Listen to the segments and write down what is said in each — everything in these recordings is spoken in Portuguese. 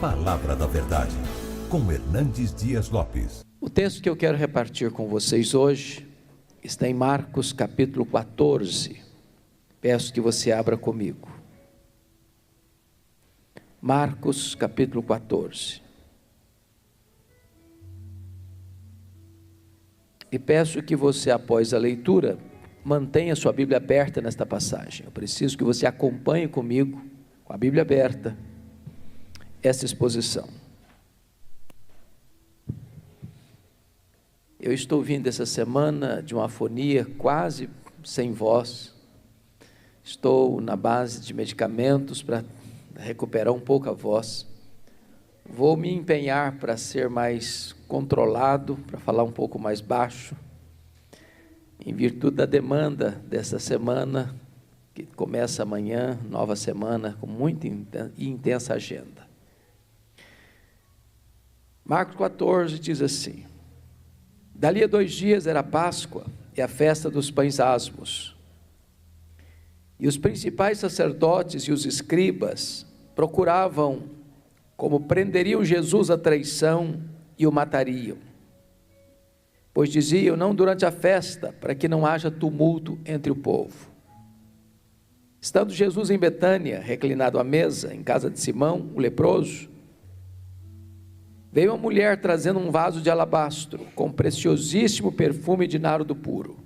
Palavra da Verdade, com Hernandes Dias Lopes. O texto que eu quero repartir com vocês hoje está em Marcos capítulo 14. Peço que você abra comigo. Marcos capítulo 14. E peço que você, após a leitura, mantenha sua Bíblia aberta nesta passagem. Eu preciso que você acompanhe comigo, com a Bíblia aberta, essa exposição. Eu estou vindo essa semana de uma afonia quase sem voz. Estou na base de medicamentos para recuperar um pouco a voz. Vou me empenhar para ser mais controlado, para falar um pouco mais baixo, em virtude da demanda dessa semana, que começa amanhã, nova semana, com muita e intensa agenda. Marcos 14 diz assim: dali a 2 dias era Páscoa e a festa dos pães asmos. E os principais sacerdotes e os escribas procuravam como prenderiam Jesus à traição e o matariam. Pois diziam, não durante a festa, para que não haja tumulto entre o povo. Estando Jesus em Betânia, reclinado à mesa, em casa de Simão, o leproso, veio uma mulher trazendo um vaso de alabastro, com preciosíssimo perfume de nardo puro.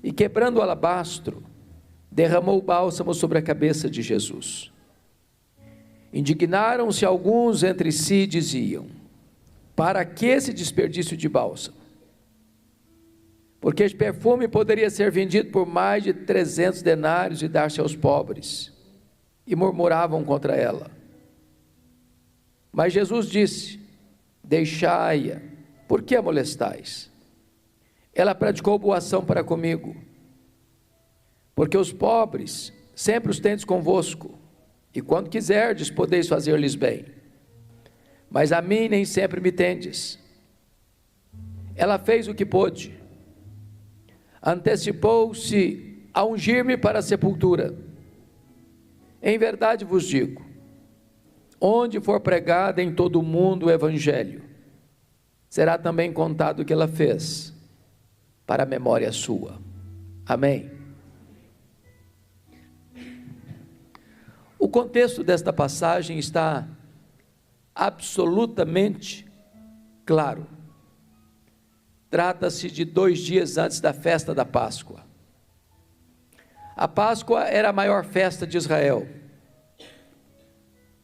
E quebrando o alabastro, derramou o bálsamo sobre a cabeça de Jesus. Indignaram-se alguns entre si e diziam, para que esse desperdício de bálsamo? Porque este perfume poderia ser vendido por mais de 300 denários e dar-se aos pobres. E murmuravam contra ela. Mas Jesus disse, deixai-a, por que a molestais? Ela praticou boa ação para comigo, porque os pobres sempre os tendes convosco, e quando quiserdes podeis fazer-lhes bem, mas a mim nem sempre me tendes. Ela fez o que pôde, antecipou-se a ungir-me para a sepultura. Em verdade vos digo, onde for pregado em todo o mundo o evangelho, será também contado o que ela fez, para a memória sua. Amém. O contexto desta passagem está absolutamente claro. Trata-se de 2 dias antes da festa da Páscoa. A Páscoa era a maior festa de Israel.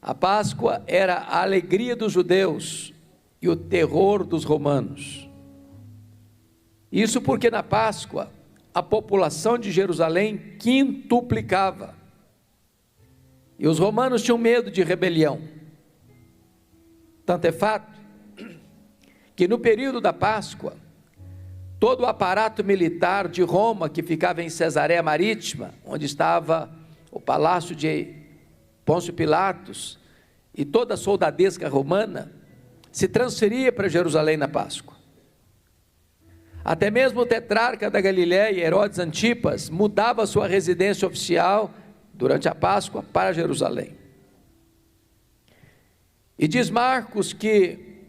A Páscoa era a alegria dos judeus e o terror dos romanos. Isso porque na Páscoa a população de Jerusalém quintuplicava. E os romanos tinham medo de rebelião. Tanto é fato que no período da Páscoa, todo o aparato militar de Roma, que ficava em Cesareia Marítima, onde estava o palácio de Pôncio Pilatos, e toda a soldadesca romana, se transferia para Jerusalém na Páscoa. Até mesmo o tetrarca da Galiléia, Herodes Antipas, mudava sua residência oficial durante a Páscoa para Jerusalém. E diz Marcos que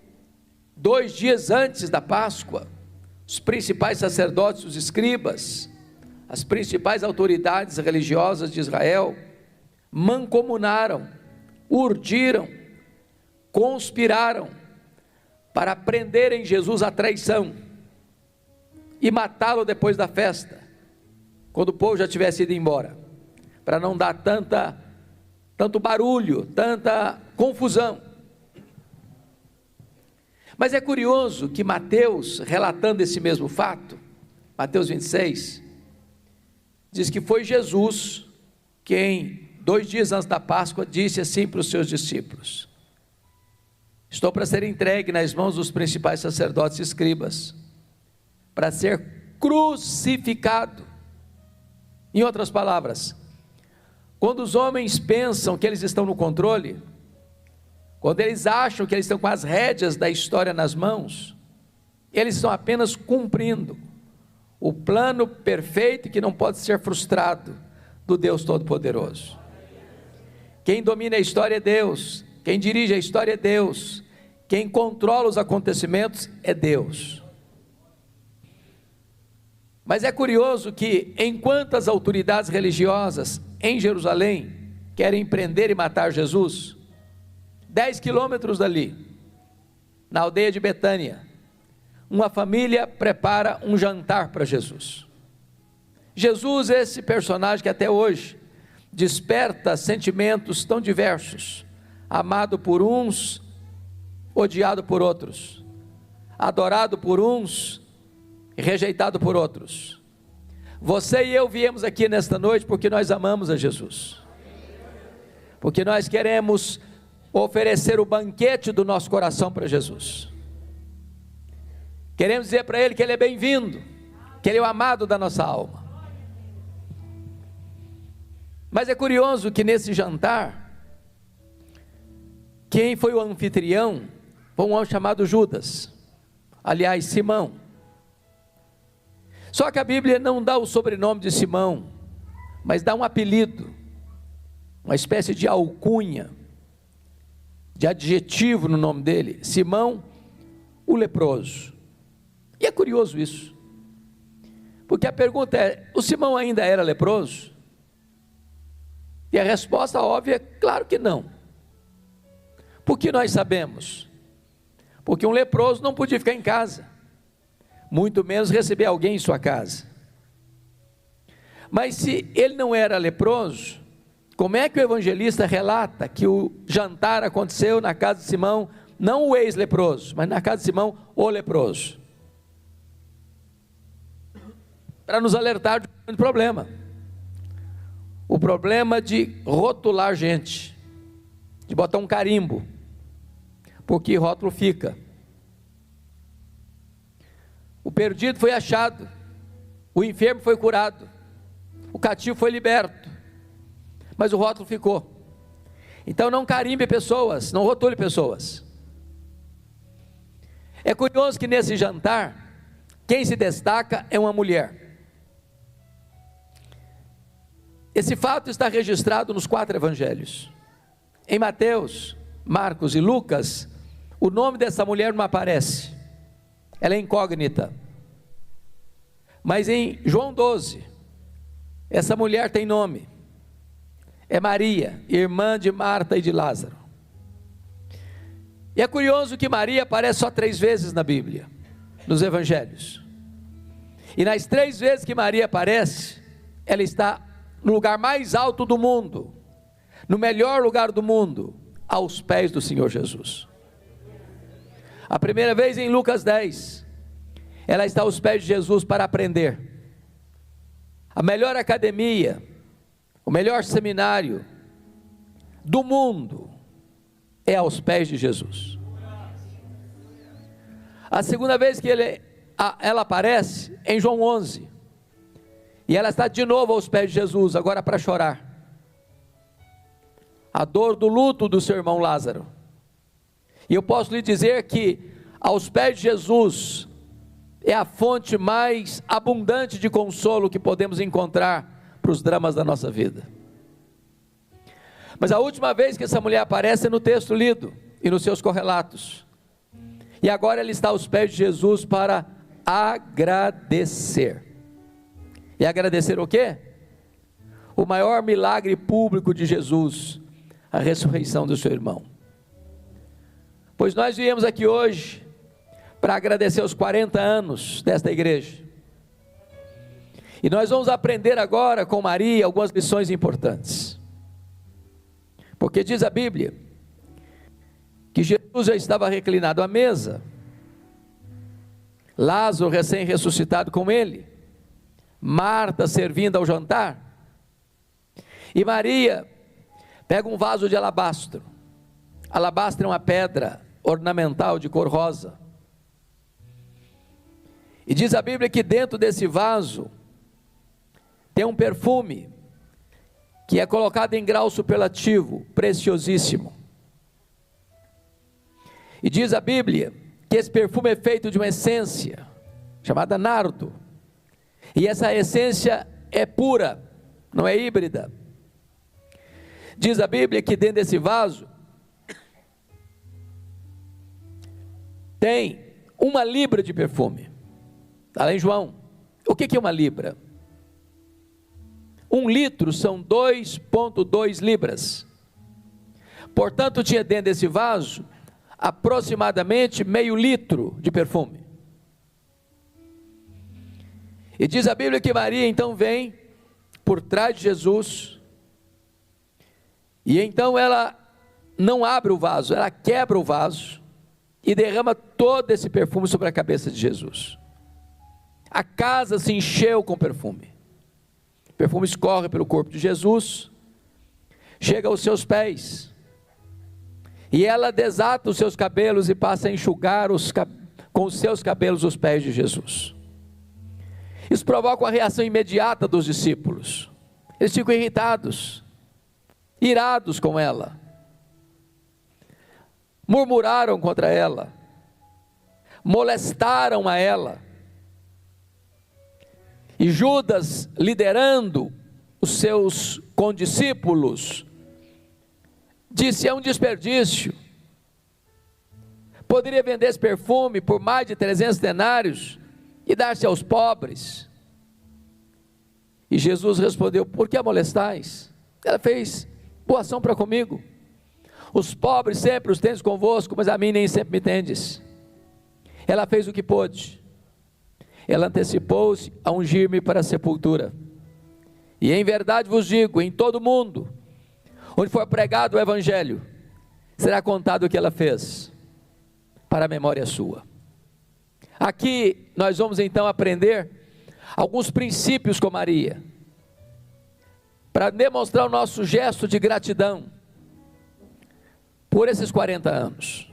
2 dias antes da Páscoa, os principais sacerdotes, os escribas, as principais autoridades religiosas de Israel, mancomunaram, urdiram, conspiraram para prenderem Jesus à traição e matá-lo depois da festa, quando o povo já tivesse ido embora, para não dar tanto barulho, tanta confusão. Mas é curioso que Mateus, relatando esse mesmo fato, Mateus 26, diz que foi Jesus quem, 2 dias antes da Páscoa, disse assim para os seus discípulos: estou para ser entregue nas mãos dos principais sacerdotes e escribas, para ser crucificado. Em outras palavras, quando os homens pensam que eles estão no controle, quando eles acham que eles estão com as rédeas da história nas mãos, eles estão apenas cumprindo o plano perfeito que não pode ser frustrado do Deus Todo-Poderoso. Quem domina a história é Deus, quem dirige a história é Deus, quem controla os acontecimentos é Deus. Mas é curioso que, enquanto as autoridades religiosas em Jerusalém querem prender e matar Jesus, 10 quilômetros dali, na aldeia de Betânia, uma família prepara um jantar para Jesus. Jesus é esse personagem que até hoje desperta sentimentos tão diversos, amado por uns, odiado por outros, adorado por uns, rejeitado por outros. Você e eu viemos aqui nesta noite porque nós amamos a Jesus, porque nós queremos oferecer o banquete do nosso coração para Jesus. Queremos dizer para Ele que Ele é bem-vindo, que Ele é o amado da nossa alma. Mas é curioso que nesse jantar, quem foi o anfitrião foi um homem chamado Judas, aliás, Simão. Só que a Bíblia não dá o sobrenome de Simão, mas dá um apelido, uma espécie de alcunha, de adjetivo no nome dele: Simão o leproso. E é curioso isso, porque a pergunta é: o Simão ainda era leproso? E a resposta óbvia é: claro que não. Por que nós sabemos? Porque um leproso não podia ficar em casa, muito menos receber alguém em sua casa. Mas se ele não era leproso, como é que o evangelista relata que o jantar aconteceu na casa de Simão, não o ex-leproso, mas na casa de Simão, o leproso? Para nos alertar de um problema, o problema de rotular gente, de botar um carimbo, porque rótulo fica. O perdido foi achado, o enfermo foi curado, o cativo foi liberto, mas o rótulo ficou. Então não carimbe pessoas, não rotule pessoas. É curioso que nesse jantar, quem se destaca é uma mulher. Esse fato está registrado nos 4 evangelhos. Em Mateus, Marcos e Lucas, o nome dessa mulher não aparece, ela é incógnita. Mas em João 12, essa mulher tem nome, é Maria, irmã de Marta e de Lázaro. E é curioso que Maria aparece só 3 vezes na Bíblia, nos evangelhos. E nas 3 vezes que Maria aparece, ela está no lugar mais alto do mundo, no melhor lugar do mundo, aos pés do Senhor Jesus. A primeira vez em Lucas 10, ela está aos pés de Jesus para aprender. A melhor academia, o melhor seminário do mundo é aos pés de Jesus. A segunda vez que ela aparece em João 11, e ela está de novo aos pés de Jesus, agora para chorar a dor do luto do seu irmão Lázaro. E eu posso lhe dizer que aos pés de Jesus é a fonte mais abundante de consolo que podemos encontrar para os dramas da nossa vida. Mas a última vez que essa mulher aparece é no texto lido e nos seus correlatos. E agora ela está aos pés de Jesus para agradecer. E agradecer o quê? O maior milagre público de Jesus, a ressurreição do seu irmão. Pois nós viemos aqui hoje para agradecer os 40 anos desta igreja. E nós vamos aprender agora com Maria algumas lições importantes. Porque diz a Bíblia que Jesus já estava reclinado à mesa, Lázaro recém-ressuscitado com ele, Marta servindo ao jantar, e Maria pega um vaso de alabastro. Alabastro é uma pedra ornamental de cor rosa. E diz a Bíblia que dentro desse vaso tem um perfume que é colocado em grau superlativo, preciosíssimo. E diz a Bíblia que esse perfume é feito de uma essência chamada nardo. E essa essência é pura, não é híbrida. Diz a Bíblia que dentro desse vaso tem 1 libra de perfume. Está lá em João. O que é 1 libra? 1 litro são 2,2 libras. Portanto, tinha dentro desse vaso aproximadamente meio litro de perfume. E diz a Bíblia que Maria então vem por trás de Jesus, e então ela não abre o vaso, ela quebra o vaso e derrama todo esse perfume sobre a cabeça de Jesus. A casa se encheu com perfume. O perfume escorre pelo corpo de Jesus, chega aos seus pés, e ela desata os seus cabelos e passa a enxugar com os seus cabelos os pés de Jesus. Isso provoca uma reação imediata dos discípulos. Eles ficam irritados, irados com ela, murmuraram contra ela, molestaram a ela. E Judas, liderando os seus condiscípulos, disse: é um desperdício, poderia vender esse perfume por mais de 300 denários e dar-se aos pobres. E Jesus respondeu: por que a molestais? Ela fez boa ação para comigo. Os pobres sempre os tendes convosco, mas a mim nem sempre me tendes. Ela fez o que pôde. Ela antecipou-se a ungir-me para a sepultura. E em verdade vos digo, em todo o mundo onde for pregado o evangelho, será contado o que ela fez, para a memória sua. Aqui nós vamos então aprender alguns princípios com Maria, para demonstrar o nosso gesto de gratidão por esses 40 anos.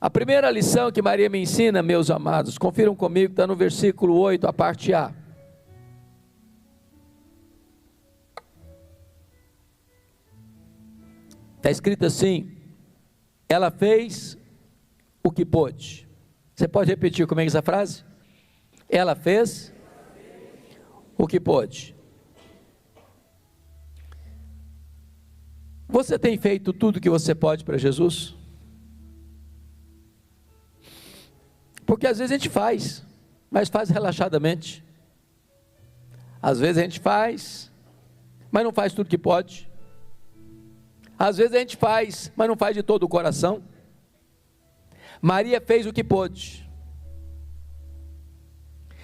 A primeira lição que Maria me ensina, meus amados, confiram comigo, está no versículo 8, a parte A. Está escrito assim: ela fez o que pôde. Você pode repetir comigo essa frase? Ela fez o que pôde. Você tem feito tudo o que você pode para Jesus? Porque às vezes a gente faz, mas faz relaxadamente. Às vezes a gente faz, mas não faz tudo que pode. Às vezes a gente faz, mas não faz de todo o coração. Maria fez o que pôde.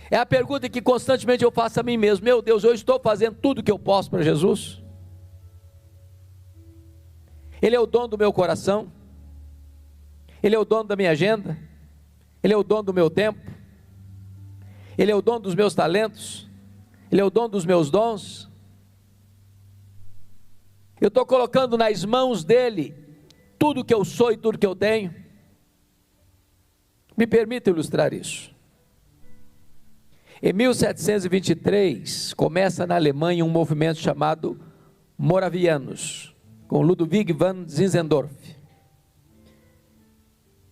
É a pergunta que constantemente eu faço a mim mesmo: meu Deus, eu estou fazendo tudo o que eu posso para Jesus? Ele é o dono do meu coração, Ele é o dono da minha agenda, Ele é o dono do meu tempo, Ele é o dono dos meus talentos, Ele é o dono dos meus dons. Eu estou colocando nas mãos dEle tudo que eu sou e tudo que eu tenho. Me permita ilustrar isso. Em 1723, começa na Alemanha um movimento chamado Moravianos, com Ludwig van Zinzendorf.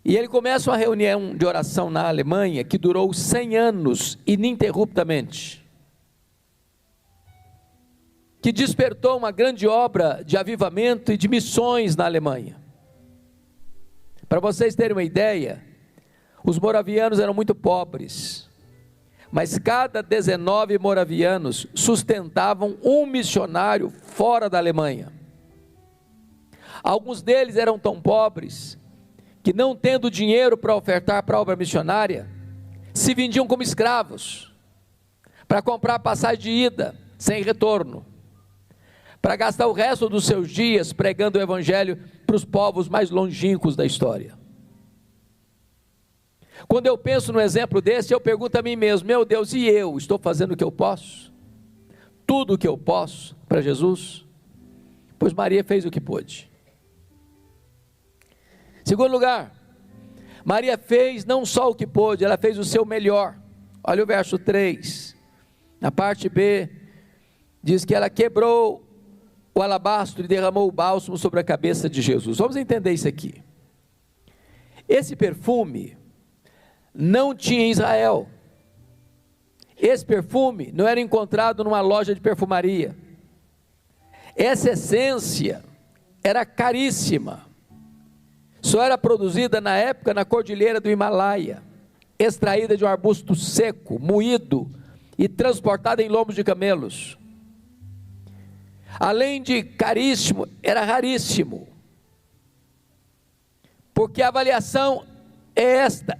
E ele começa uma reunião de oração na Alemanha que durou 100 anos ininterruptamente, que despertou uma grande obra de avivamento e de missões na Alemanha. Para vocês terem uma ideia, os moravianos eram muito pobres, mas cada 19 moravianos sustentavam um missionário fora da Alemanha. Alguns deles eram tão pobres que, não tendo dinheiro para ofertar para a obra missionária, se vendiam como escravos, para comprar passagem de ida, sem retorno, para gastar o resto dos seus dias pregando o evangelho para os povos mais longínquos da história. Quando eu penso no exemplo desse, eu pergunto a mim mesmo: meu Deus, e eu estou fazendo o que eu posso? Tudo o que eu posso para Jesus? Pois Maria fez o que pôde. Segundo lugar, Maria fez não só o que pôde, ela fez o seu melhor. Olha o verso 3, na parte B, diz que ela quebrou o alabastro e derramou o bálsamo sobre a cabeça de Jesus. Vamos entender isso aqui. Esse perfume não tinha em Israel. Esse perfume não era encontrado numa loja de perfumaria. Essa essência era caríssima. só era produzida na época na cordilheira do Himalaia, extraída de um arbusto seco, moído e transportada em lombos de camelos. Além de caríssimo, era raríssimo, porque a avaliação é esta: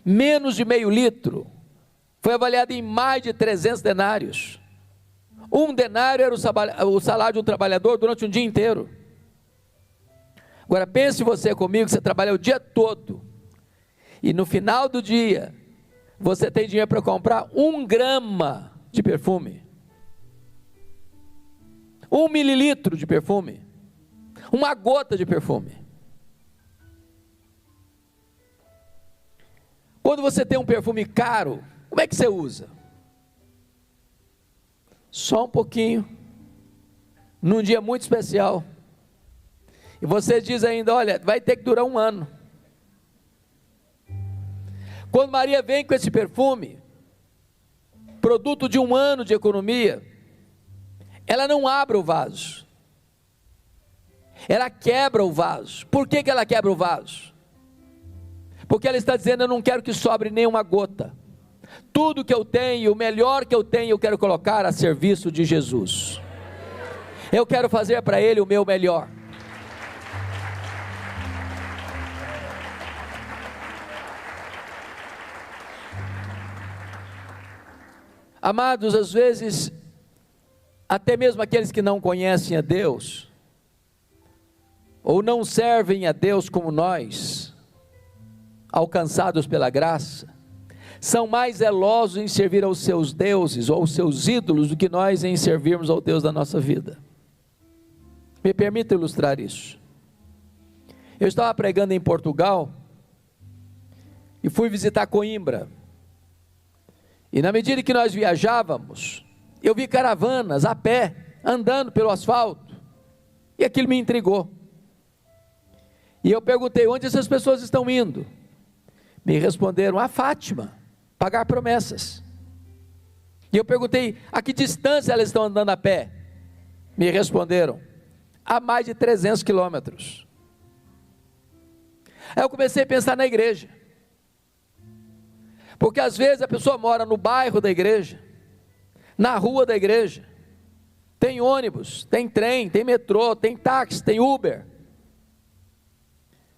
menos de meio litro, foi avaliado em mais de 300 denários. Um denário era o salário de um trabalhador durante um dia inteiro. Agora pense você comigo, que você trabalha o dia todo, e no final do dia, você tem dinheiro para comprar 1 grama de perfume, 1 mililitro de perfume, 1 gota de perfume. Quando você tem um perfume caro, como é que você usa? Só um pouquinho, num dia muito especial, e você diz ainda: olha, vai ter que durar 1 ano. Quando Maria vem com esse perfume, produto de 1 ano de economia, ela não abre o vaso, ela quebra o vaso. Por que ela quebra o vaso? Porque ela está dizendo: eu não quero que sobre nenhuma gota, tudo que eu tenho, o melhor que eu tenho, eu quero colocar a serviço de Jesus, eu quero fazer para Ele o meu melhor. Amados, às vezes, até mesmo aqueles que não conhecem a Deus, ou não servem a Deus como nós, alcançados pela graça, são mais zelosos em servir aos seus deuses ou aos seus ídolos do que nós em servirmos ao Deus da nossa vida. Me permita ilustrar isso. Eu estava pregando em Portugal e fui visitar Coimbra. E na medida que nós viajávamos, eu vi caravanas a pé, andando pelo asfalto, e aquilo me intrigou. E eu perguntei: onde essas pessoas estão indo? Me responderam: a Fátima, pagar promessas. E eu perguntei: a que distância elas estão andando a pé? Me responderam: a mais de 300 quilômetros. Aí eu comecei a pensar na igreja, porque às vezes a pessoa mora no bairro da igreja, na rua da igreja, tem ônibus, tem trem, tem metrô, tem táxi, tem Uber.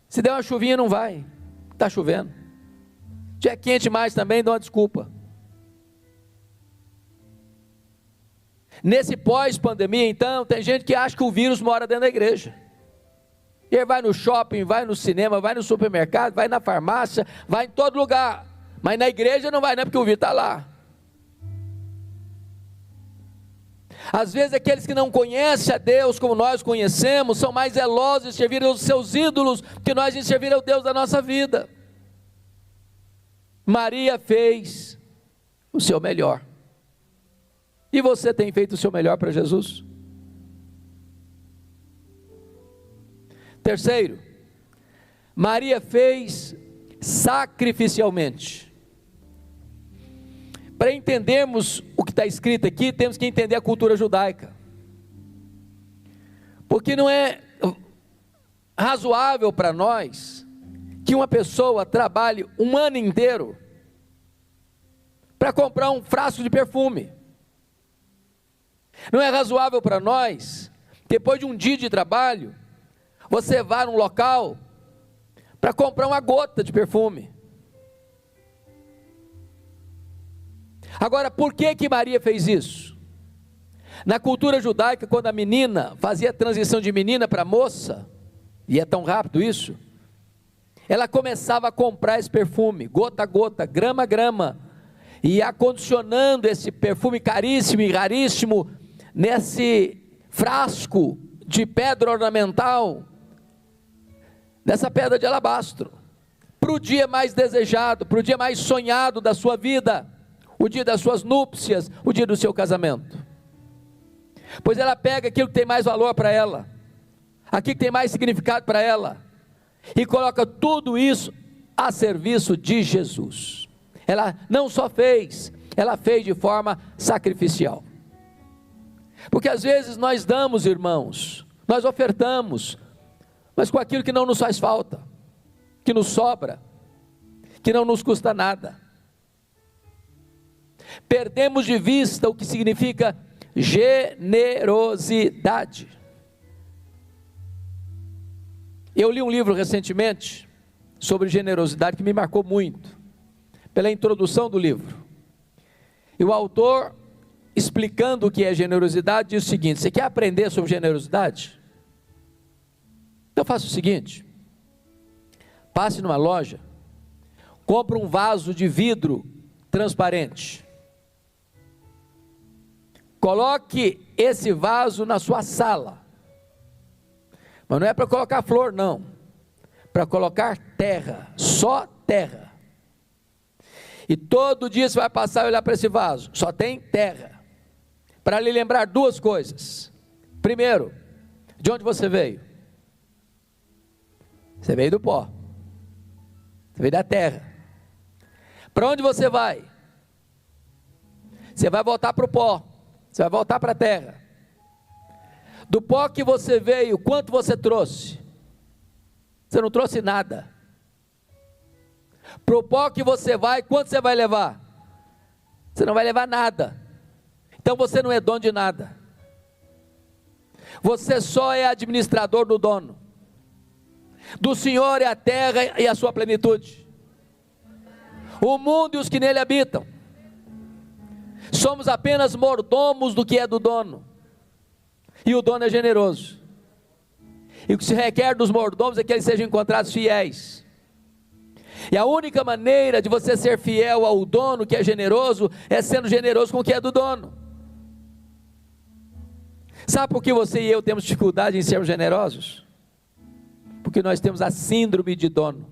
Se der uma chuvinha não vai, está chovendo. Se é quente mais também, dá uma desculpa. Nesse pós-pandemia, então, tem gente que acha que o vírus mora dentro da igreja. E ele vai no shopping, vai no cinema, vai no supermercado, vai na farmácia, vai em todo lugar. Mas na igreja não vai, não, porque o vírus está lá. Às vezes aqueles que não conhecem a Deus como nós conhecemos, são mais zelosos em servir aos seus ídolos, que nós em servir ao Deus da nossa vida. Maria fez o seu melhor. E você tem feito o seu melhor para Jesus? Terceiro, Maria fez sacrificialmente. Para entendermos o que está escrito aqui, temos que entender a cultura judaica, porque não é razoável para nós que uma pessoa trabalhe 1 ano inteiro para comprar um frasco de perfume. Não é razoável para nós, depois de um dia de trabalho, você vá num local para comprar 1 gota de perfume. Agora, por que Maria fez isso? Na cultura judaica, quando a menina fazia a transição de menina para moça, e é tão rápido isso, ela começava a comprar esse perfume, gota a gota, grama a grama, e ia acondicionando esse perfume caríssimo e raríssimo, nesse frasco de pedra ornamental, nessa pedra de alabastro, para o dia mais desejado, para o dia mais sonhado da sua vida, o dia das suas núpcias, o dia do seu casamento. Pois ela pega aquilo que tem mais valor para ela, aquilo que tem mais significado para ela, e coloca tudo isso a serviço de Jesus. Ela não só fez, ela fez de forma sacrificial. Porque às vezes nós damos, irmãos, nós ofertamos, mas com aquilo que não nos faz falta. que nos sobra, que não nos custa nada. Perdemos de vista o que significa generosidade. Eu li um livro recentemente sobre generosidade que me marcou muito, pela introdução do livro. E o autor, explicando o que é generosidade, diz o seguinte: você quer aprender sobre generosidade? Então faça o seguinte: passe numa loja, compre um vaso de vidro transparente, coloque esse vaso na sua sala, mas não é para colocar flor não, para colocar terra, só terra, e todo dia você vai passar e olhar para esse vaso, só tem terra, para lhe lembrar duas coisas. Primeiro, de onde você veio? Você veio do pó, você veio da terra. Para onde você vai? Você vai voltar para o pó, você vai voltar para a terra. Do pó que você veio, quanto você trouxe? Você não trouxe nada. Para o pó que você vai, quanto você vai levar? Você não vai levar nada. Então você não é dono de nada. Você só é administrador do dono. Do Senhor é a terra e a sua plenitude, o mundo e os que nele habitam. Somos apenas mordomos do que é do dono, e o dono é generoso, e o que se requer dos mordomos é que eles sejam encontrados fiéis. E a única maneira de você ser fiel ao dono que é generoso, é sendo generoso com o que é do dono. Sabe por que você e eu temos dificuldade em sermos generosos? Porque nós temos a síndrome de dono.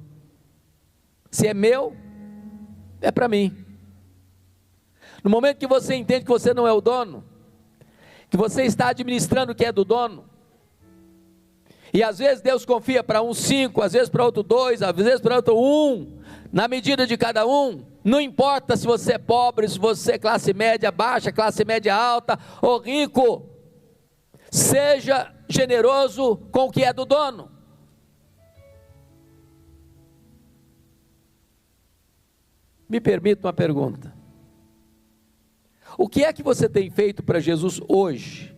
Se é meu, é para mim. No momento que você entende que você não é o dono, que você está administrando o que é do dono, e às vezes Deus confia para um 5, às vezes para outro 2, às vezes para outro 1, na medida de cada um, não importa se você é pobre, se você é classe média baixa, classe média alta ou rico, seja generoso com o que é do dono. Me permita uma pergunta: o que é que você tem feito para Jesus hoje,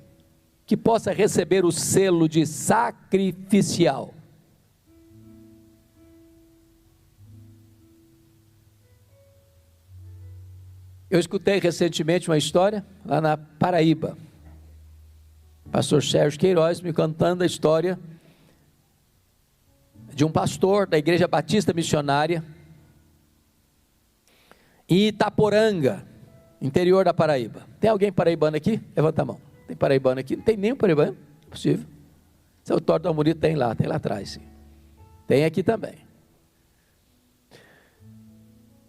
que possa receber o selo de sacrificial? Eu escutei recentemente uma história lá na Paraíba, pastor Sérgio Queiroz me contando a história de um pastor da Igreja Batista Missionária em Itaporanga, interior da Paraíba. Tem alguém paraibano aqui? Levanta a mão. Tem paraibano aqui? Não tem nenhum paraibano? É possível. Seu Torto da Almurita tem lá atrás, sim. Tem aqui também.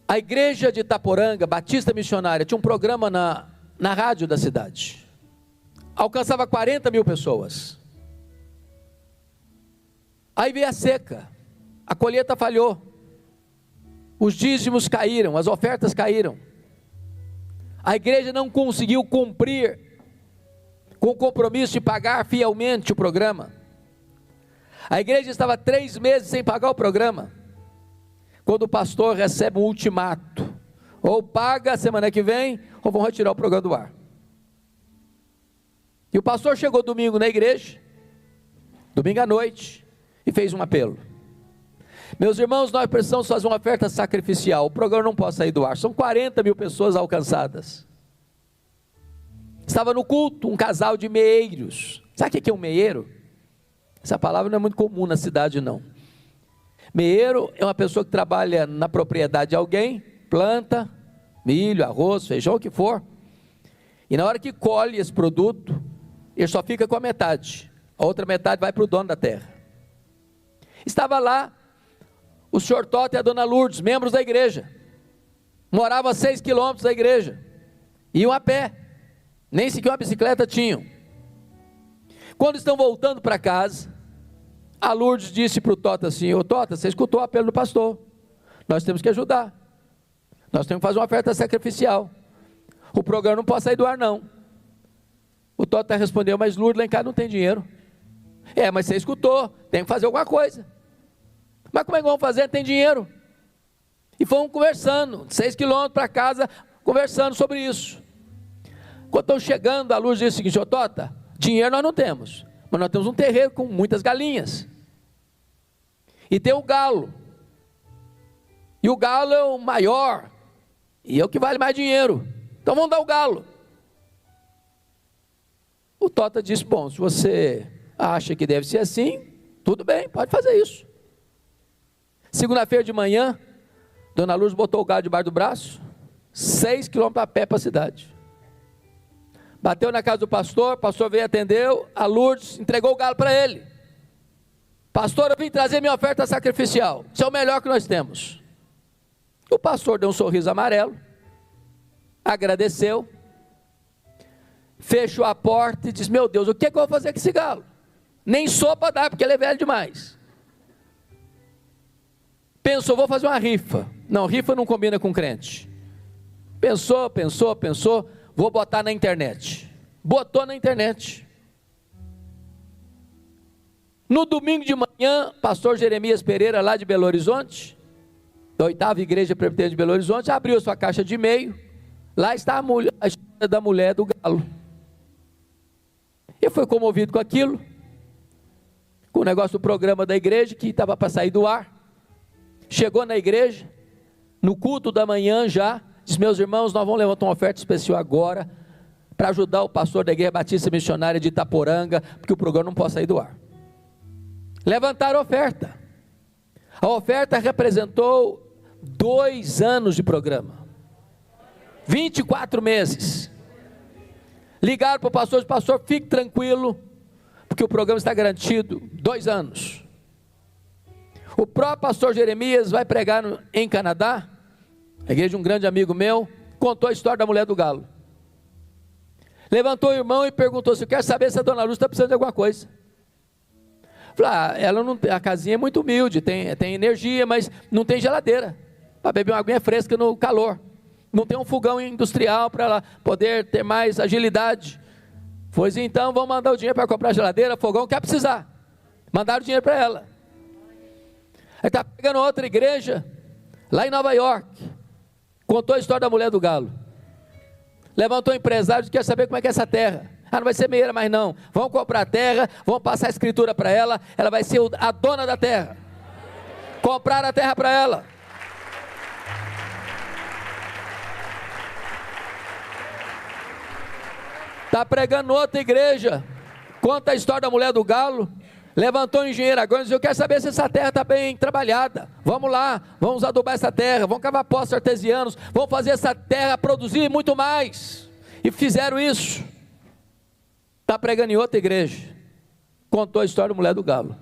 A igreja de Itaporanga, Batista Missionária, tinha um programa na rádio da cidade. Alcançava 40 mil pessoas. Aí veio a seca, a colheita falhou, os dízimos caíram, as ofertas caíram. A igreja não conseguiu cumprir com o compromisso de pagar fielmente o programa. A igreja estava 3 meses sem pagar o programa, quando o pastor recebe um ultimato: ou paga semana que vem, ou vão retirar o programa do ar. E o pastor chegou domingo na igreja, domingo à noite, e fez um apelo: meus irmãos, nós precisamos fazer uma oferta sacrificial, o programa não pode sair do ar, são 40 mil pessoas alcançadas. Estava no culto um casal de meeiros. Sabe o que é um meeiro? Essa palavra não é muito comum na cidade não. Meeiro é uma pessoa que trabalha na propriedade de alguém, planta milho, arroz, feijão, o que for, e na hora que colhe esse produto, ele só fica com a metade, a outra metade vai para o dono da terra. Estava lá o senhor Tota e a dona Lourdes, membros da igreja, moravam a 6 quilômetros da igreja, iam a pé, nem sequer uma bicicleta tinham. Quando estão voltando para casa, a Lourdes disse para o Tota assim: ô Tota, você escutou o apelo do pastor, nós temos que ajudar, nós temos que fazer uma oferta sacrificial, o programa não pode sair do ar não. O Tota respondeu: mas Lourdes, lá em casa não tem dinheiro. Mas você escutou, tem que fazer alguma coisa. Mas como é que vamos fazer? Tem dinheiro. E fomos conversando, 6 quilômetros para casa, conversando sobre isso. Quando estão chegando, a luz diz o seguinte: ô Tota, dinheiro nós não temos, mas nós temos um terreiro com muitas galinhas. E tem o galo. E o galo é o maior, e é o que vale mais dinheiro. Então vamos dar o galo. O Tota disse: bom, se você acha que deve ser assim, tudo bem, pode fazer isso. Segunda-feira de manhã, Dona Lourdes botou o galo debaixo do braço, 6 quilômetros a pé para a cidade. Bateu na casa do pastor, o pastor veio, atendeu, a Lourdes entregou o galo para ele. Pastor, eu vim trazer minha oferta sacrificial, isso é o melhor que nós temos. O pastor deu um sorriso amarelo, agradeceu, fechou a porta e disse: meu Deus, o que é que eu vou fazer com esse galo? Nem sopa dá, porque ele é velho demais. Pensou: vou fazer uma rifa. Não, rifa não combina com crente. Pensou, vou botar na internet. Botou na internet. No domingo de manhã, pastor Jeremias Pereira, lá de Belo Horizonte, da 8ª Igreja Presbiteriana de Belo Horizonte, abriu sua caixa de e-mail. Lá está a história da mulher do galo. Eu fui comovido com aquilo, com o negócio do programa da igreja, que estava para sair do ar. Chegou na igreja, no culto da manhã já, disse: meus irmãos, nós vamos levantar uma oferta especial agora, para ajudar o pastor da Igreja Batista Missionária de Itaporanga, porque o programa não pode sair do ar. Levantaram a oferta. A oferta representou 2 anos de programa, 24 meses. Ligaram para o pastor: pastor, fique tranquilo, porque o programa está garantido 2 anos. O próprio pastor Jeremias vai pregar em Canadá, a igreja de um grande amigo meu, contou a história da mulher do galo. Levantou o irmão e perguntou: se quer saber se a dona Lúcia está precisando de alguma coisa. Falei: ela não, a casinha é muito humilde, tem energia, mas não tem geladeira, para beber uma aguinha fresca no calor. Não tem um fogão industrial para ela poder ter mais agilidade. Pois então, vamos mandar o dinheiro para comprar geladeira, fogão, que vai precisar. Mandaram o dinheiro para ela. Aí está pegando outra igreja, lá em Nova York, contou a história da mulher do galo. Levantou o empresário e quer saber como é que é essa terra. Não vai ser meieira mais não. Vamos comprar a terra, vamos passar a escritura para ela, ela vai ser a dona da terra. Comprar a terra para ela. Está pregando outra igreja, conta a história da mulher do galo. Levantou o engenheiro agora e disse: eu quero saber se essa terra está bem trabalhada. Vamos lá, vamos adubar essa terra, vamos cavar poços artesianos, vamos fazer essa terra produzir muito mais. E fizeram isso. Está pregando em outra igreja, contou a história da mulher do galo.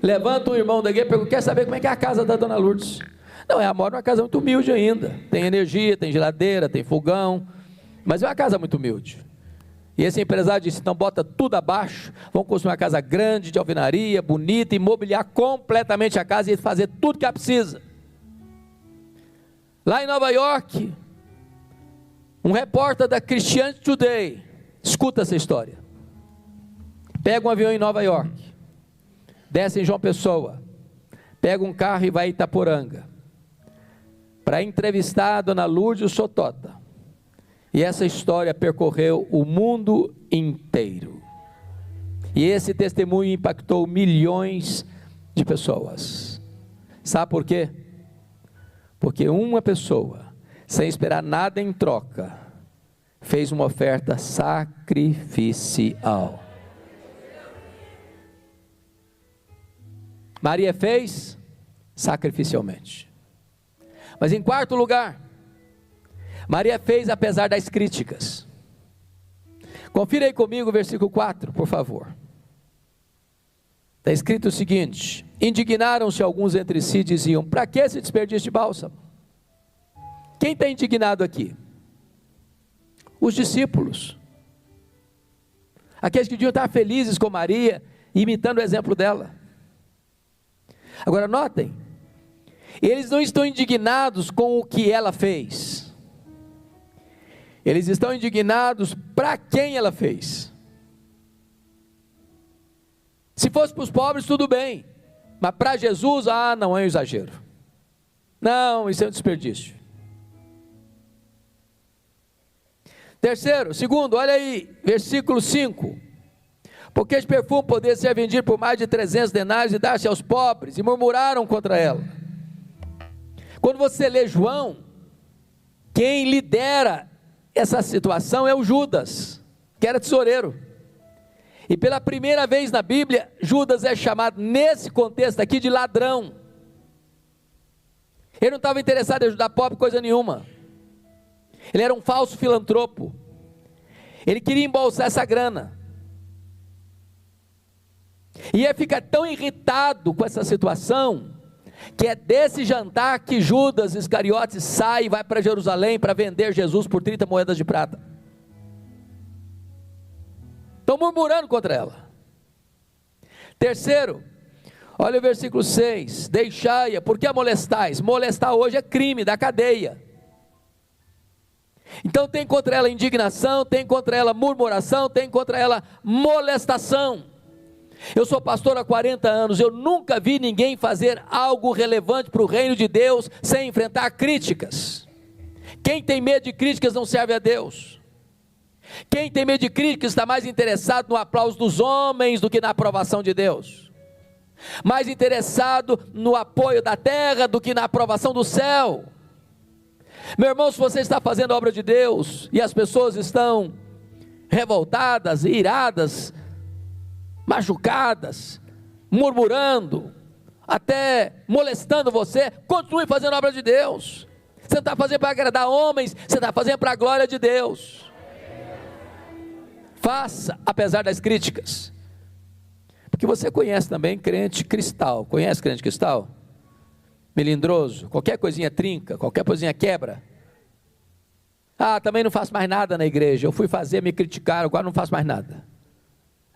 Levanta um irmão da igreja e pergunta: quer saber como é que é a casa da dona Lourdes? Não, ela mora numa casa muito humilde ainda, tem energia, tem geladeira, tem fogão, mas é uma casa muito humilde. E esse empresário disse: então bota tudo abaixo, vamos construir uma casa grande, de alvenaria, bonita, imobiliar completamente a casa e fazer tudo que ela precisa. Lá em Nova York, um repórter da Christianity Today, escuta essa história, pega um avião em Nova York, desce em João Pessoa, pega um carro e vai em Itaporanga, para entrevistar a dona Lourdes Sotota. E essa história percorreu o mundo inteiro. E esse testemunho impactou milhões de pessoas. Sabe por quê? Porque uma pessoa, sem esperar nada em troca, fez uma oferta sacrificial. Maria fez sacrificialmente. Mas em quarto lugar, Maria fez apesar das críticas. Confira aí comigo o versículo 4, por favor. Está escrito o seguinte: indignaram-se alguns entre si e diziam: para que esse desperdício de bálsamo? Quem está indignado aqui? Os discípulos. Aqueles que deviam estar felizes com Maria, imitando o exemplo dela. Agora notem, eles não estão indignados com o que ela fez. Eles estão indignados para quem ela fez. Se fosse para os pobres, tudo bem. Mas para Jesus, não é um exagero. Não, isso é um desperdício. Segundo, olha aí, versículo 5. Porque este perfume poderia ser vendido por mais de 300 denários e dar-se aos pobres, e murmuraram contra ela. Quando você lê João, quem lidera essa situação é o Judas, que era tesoureiro. E pela primeira vez na Bíblia, Judas é chamado, nesse contexto aqui, de ladrão. Ele não estava interessado em ajudar pobre coisa nenhuma. Ele era um falso filantropo. Ele queria embolsar essa grana. E ele fica tão irritado com essa situação, que é desse jantar que Judas Iscariotes sai e vai para Jerusalém para vender Jesus por 30 moedas de prata. Estão murmurando contra ela. Terceiro, olha o versículo 6, deixai-a, porque a molestais? Molestar hoje é crime da cadeia. Então tem contra ela indignação, tem contra ela murmuração, tem contra ela molestação. Eu sou pastor há 40 anos, eu nunca vi ninguém fazer algo relevante para o reino de Deus sem enfrentar críticas. Quem tem medo de críticas não serve a Deus. Quem tem medo de críticas está mais interessado no aplauso dos homens do que na aprovação de Deus. Mais interessado no apoio da terra do que na aprovação do céu. Meu irmão, se você está fazendo a obra de Deus e as pessoas estão revoltadas, iradas, machucadas, murmurando, até molestando você, continue fazendo a obra de Deus. Você não está fazendo para agradar homens, você está fazendo para a glória de Deus. Faça, apesar das críticas. Porque você conhece também crente cristal. Conhece crente cristal? Melindroso, qualquer coisinha trinca, qualquer coisinha quebra. Também não faço mais nada na igreja, eu fui fazer, me criticaram, agora não faço mais nada.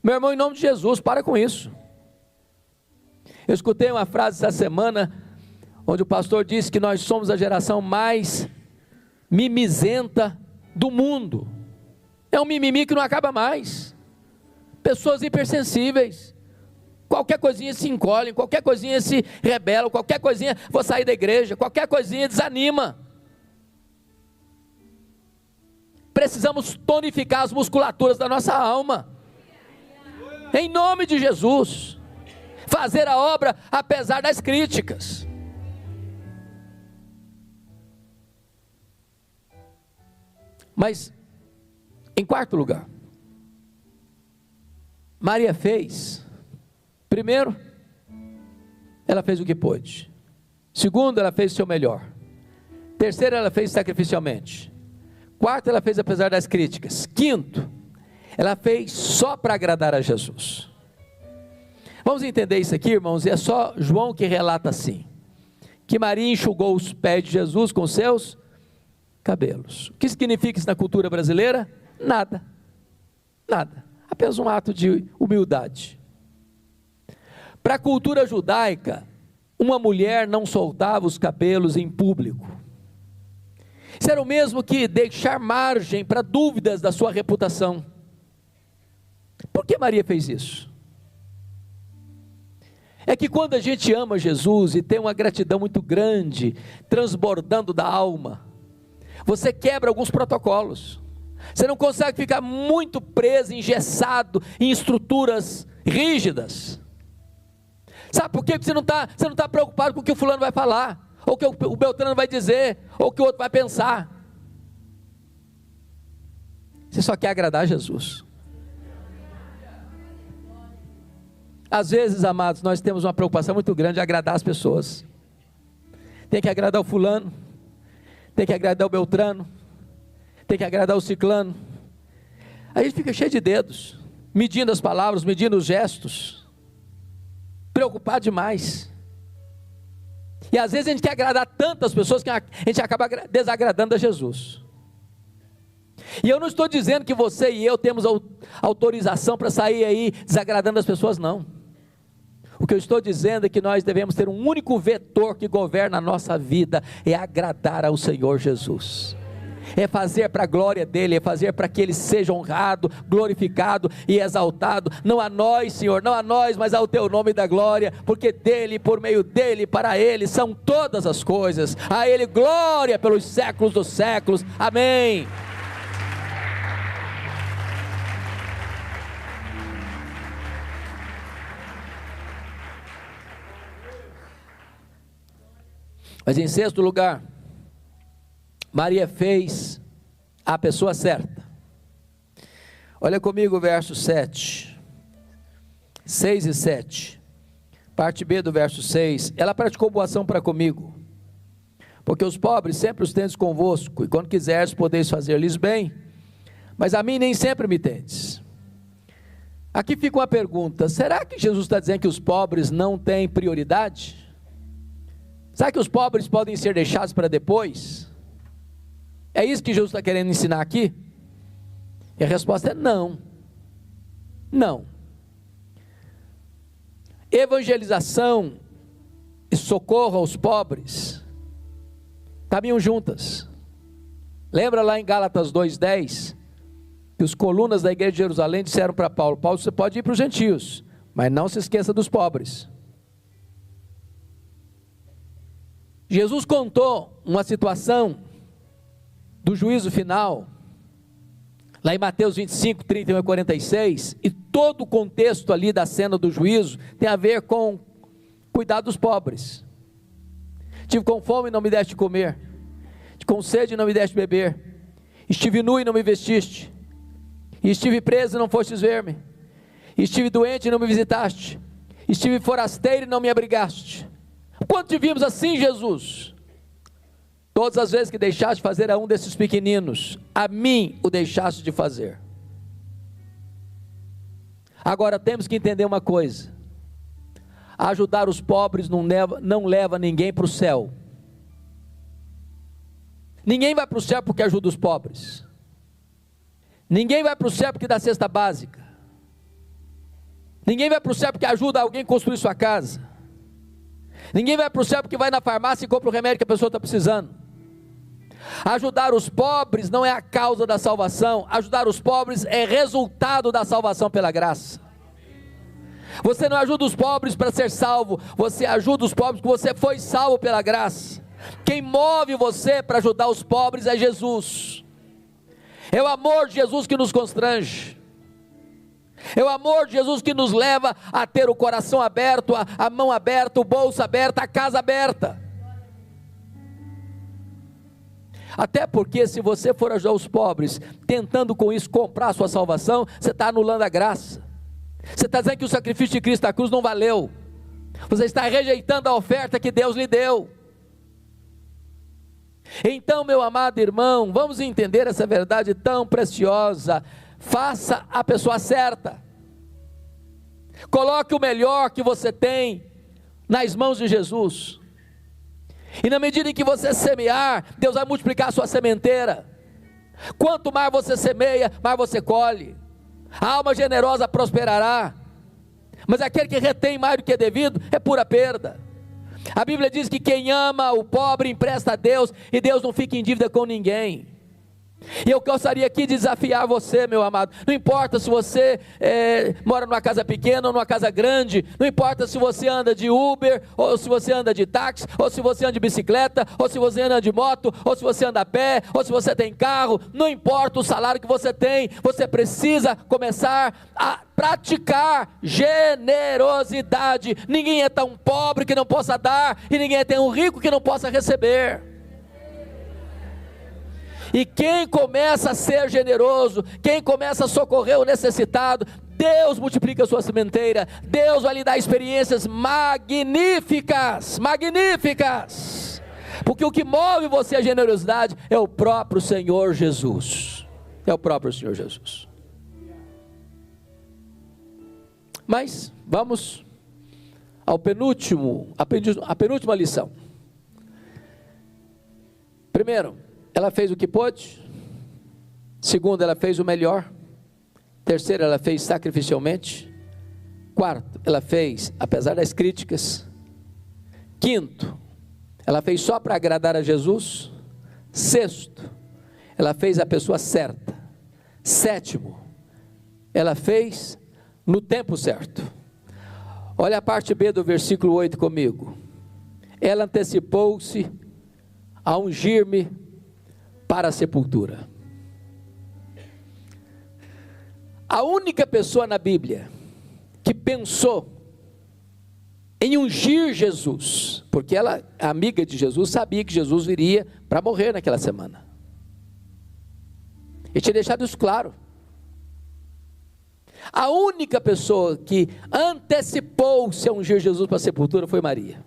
Meu irmão, em nome de Jesus, para com isso. Eu escutei uma frase essa semana, onde o pastor disse que nós somos a geração mais mimizenta do mundo. É um mimimi que não acaba mais. Pessoas hipersensíveis, qualquer coisinha se encolhem, qualquer coisinha se rebelam, qualquer coisinha, vou sair da igreja, qualquer coisinha desanima. Precisamos tonificar as musculaturas da nossa alma, em nome de Jesus, fazer a obra apesar das críticas. Mas, em quarto lugar, Maria fez, primeiro, ela fez o que pôde. Segundo, ela fez o seu melhor. Terceiro, ela fez sacrificialmente. Quarto, ela fez apesar das críticas. Quinto, ela fez só para agradar a Jesus. Vamos entender isso aqui, irmãos, e é só João que relata assim, que Maria enxugou os pés de Jesus com seus cabelos. O que significa isso na cultura brasileira? Nada, apenas um ato de humildade. Para a cultura judaica, uma mulher não soltava os cabelos em público. Isso era o mesmo que deixar margem para dúvidas da sua reputação. Por que Maria fez isso? É que quando a gente ama Jesus e tem uma gratidão muito grande, transbordando da alma, você quebra alguns protocolos. Você não consegue ficar muito preso, engessado em estruturas rígidas. Sabe por quê? Porque você não está preocupado com o que o fulano vai falar, ou o que o Beltrano vai dizer, ou o que o outro vai pensar. Você só quer agradar a Jesus. Às vezes, amados, nós temos uma preocupação muito grande de agradar as pessoas. Tem que agradar o fulano, tem que agradar o Beltrano, tem que agradar o ciclano. Aí a gente fica cheio de dedos, medindo as palavras, medindo os gestos, preocupado demais. E às vezes a gente quer agradar tantas pessoas que a gente acaba desagradando a Jesus. E eu não estou dizendo que você e eu temos autorização para sair aí desagradando as pessoas, não. O que eu estou dizendo é que nós devemos ter um único vetor que governa a nossa vida, é agradar ao Senhor Jesus. é fazer para a glória dEle, é fazer para que Ele seja honrado, glorificado e exaltado, não a nós, Senhor, não a nós, mas ao Teu nome da glória, porque dEle, por meio dEle, para Ele são todas as coisas, a Ele glória pelos séculos dos séculos, amém. Mas em sexto lugar, Maria fez a pessoa certa. Olha comigo o verso 7, 6 e 7, parte B do verso 6, ela praticou boa ação para comigo, porque os pobres sempre os tendes convosco, e quando quiseres podeis fazer-lhes bem, mas a mim nem sempre me tendes. Aqui fica uma pergunta, será que Jesus está dizendo que os pobres não têm prioridade? Será que os pobres podem ser deixados para depois? É isso que Jesus está querendo ensinar aqui? E a resposta é não. Não. Evangelização e socorro aos pobres caminham juntas. Lembra lá em Gálatas 2:10, que os colunas da igreja de Jerusalém disseram para Paulo: Paulo, você pode ir para os gentios, mas não se esqueça dos pobres. Jesus contou uma situação do juízo final, lá em Mateus 25, 31 e 46, e todo o contexto ali da cena do juízo tem a ver com cuidar dos pobres. Tive com fome e não me deste comer, com sede e não me deste beber, estive nu e não me vestiste, e estive preso e não fostes ver-me, estive doente e não me visitaste, estive forasteiro e não me abrigaste. Quando te vimos assim, Jesus? Todas as vezes que deixaste de fazer a um desses pequeninos, a mim o deixaste de fazer. Agora temos que entender uma coisa: ajudar os pobres não leva ninguém para o céu. Ninguém vai para o céu porque ajuda os pobres. Ninguém vai para o céu porque dá cesta básica. Ninguém vai para o céu porque ajuda alguém a construir sua casa. Ninguém vai para o céu porque vai na farmácia e compra o remédio que a pessoa está precisando. Ajudar os pobres não é a causa da salvação, ajudar os pobres é resultado da salvação pela graça. Você não ajuda os pobres para ser salvo, você ajuda os pobres porque você foi salvo pela graça. Quem move você para ajudar os pobres é Jesus. É o amor de Jesus que nos constrange. É o amor de Jesus que nos leva a ter o coração aberto, a mão aberta, o bolso aberto, a casa aberta. Até porque se você for ajudar os pobres, tentando com isso comprar a sua salvação, você está anulando a graça. Você está dizendo que o sacrifício de Cristo na cruz não valeu. Você está rejeitando a oferta que Deus lhe deu. Então, meu amado irmão, vamos entender essa verdade tão preciosa. Faça a pessoa certa. Coloque o melhor que você tem nas mãos de Jesus. E na medida em que você semear, Deus vai multiplicar a sua sementeira. Quanto mais você semeia, mais você colhe. A alma generosa prosperará. Mas aquele que retém mais do que é devido, é pura perda. A Bíblia diz que quem ama o pobre empresta a Deus, e Deus não fica em dívida com ninguém. E eu gostaria aqui de desafiar você, meu amado. Não importa se você mora numa casa pequena ou numa casa grande, não importa se você anda de Uber, ou se você anda de táxi, ou se você anda de bicicleta, ou se você anda de moto, ou se você anda a pé, ou se você tem carro, não importa o salário que você tem, você precisa começar a praticar generosidade. Ninguém é tão pobre que não possa dar, e ninguém é tão rico que não possa receber. E quem começa a ser generoso, quem começa a socorrer o necessitado, Deus multiplica a sua sementeira, Deus vai lhe dar experiências magníficas, magníficas, porque o que move você à generosidade é o próprio Senhor Jesus, é o próprio Senhor Jesus. Mas vamos ao a penúltima lição. Primeiro, ela fez o que pôde. Segundo, ela fez o melhor. Terceiro, ela fez sacrificialmente. Quarto, ela fez apesar das críticas. Quinto, ela fez só para agradar a Jesus. Sexto, ela fez a pessoa certa. Sétimo, ela fez no tempo certo. Olha a parte B do versículo 8 comigo. Ela antecipou-se a ungir-me para a sepultura. A única pessoa na Bíblia que pensou em ungir Jesus, porque ela, amiga de Jesus, sabia que Jesus viria para morrer naquela semana. E tinha deixado isso claro. A única pessoa que antecipou-se a ungir Jesus para a sepultura foi Maria.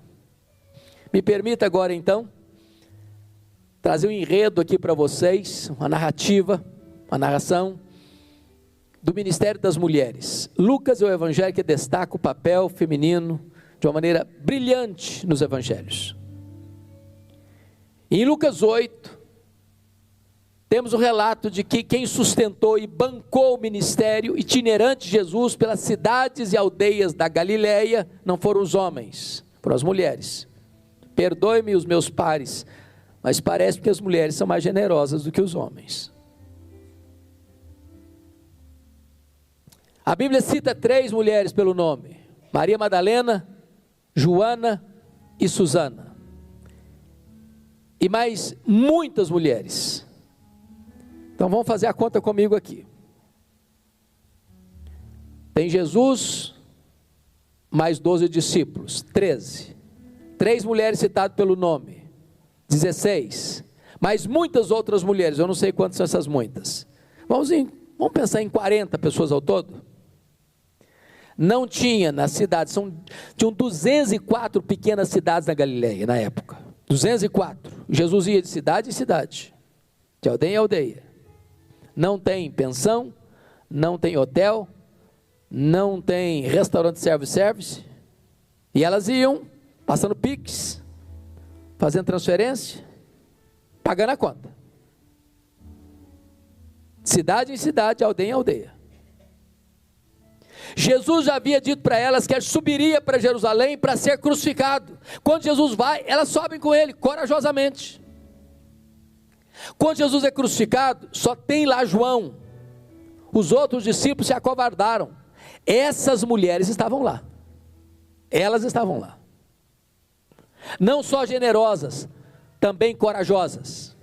Me permita agora então trazer um enredo aqui para vocês, uma narrativa, uma narração do ministério das mulheres. Lucas é o evangelho que destaca o papel feminino de uma maneira brilhante nos evangelhos. Em Lucas 8, temos o relato de que quem sustentou e bancou o ministério itinerante de Jesus pelas cidades e aldeias da Galileia não foram os homens, foram as mulheres. Perdoe-me os meus pares, mas parece que as mulheres são mais generosas do que os homens. A Bíblia cita 3 mulheres pelo nome: Maria Madalena, Joana e Susana. E mais muitas mulheres. Então vamos fazer a conta comigo aqui. Tem Jesus, mais 12 discípulos, 13. 3 mulheres citadas pelo nome, 16. Mais muitas outras mulheres, eu não sei quantas são essas muitas. Vamos pensar em 40 pessoas ao todo? Não tinha na cidade, tinham 204 pequenas cidades na Galileia na época. 204. Jesus ia de cidade em cidade, de aldeia em aldeia. Não tem pensão, não tem hotel, não tem restaurante self-service. E elas iam passando Pix, fazendo transferência, pagando a conta. Cidade em cidade, aldeia em aldeia. Jesus já havia dito para elas que ele subiria para Jerusalém para ser crucificado. Quando Jesus vai, elas sobem com ele, corajosamente. Quando Jesus é crucificado, só tem lá João. Os outros discípulos se acovardaram. Essas mulheres estavam lá. Elas estavam lá. Não só generosas, também corajosas.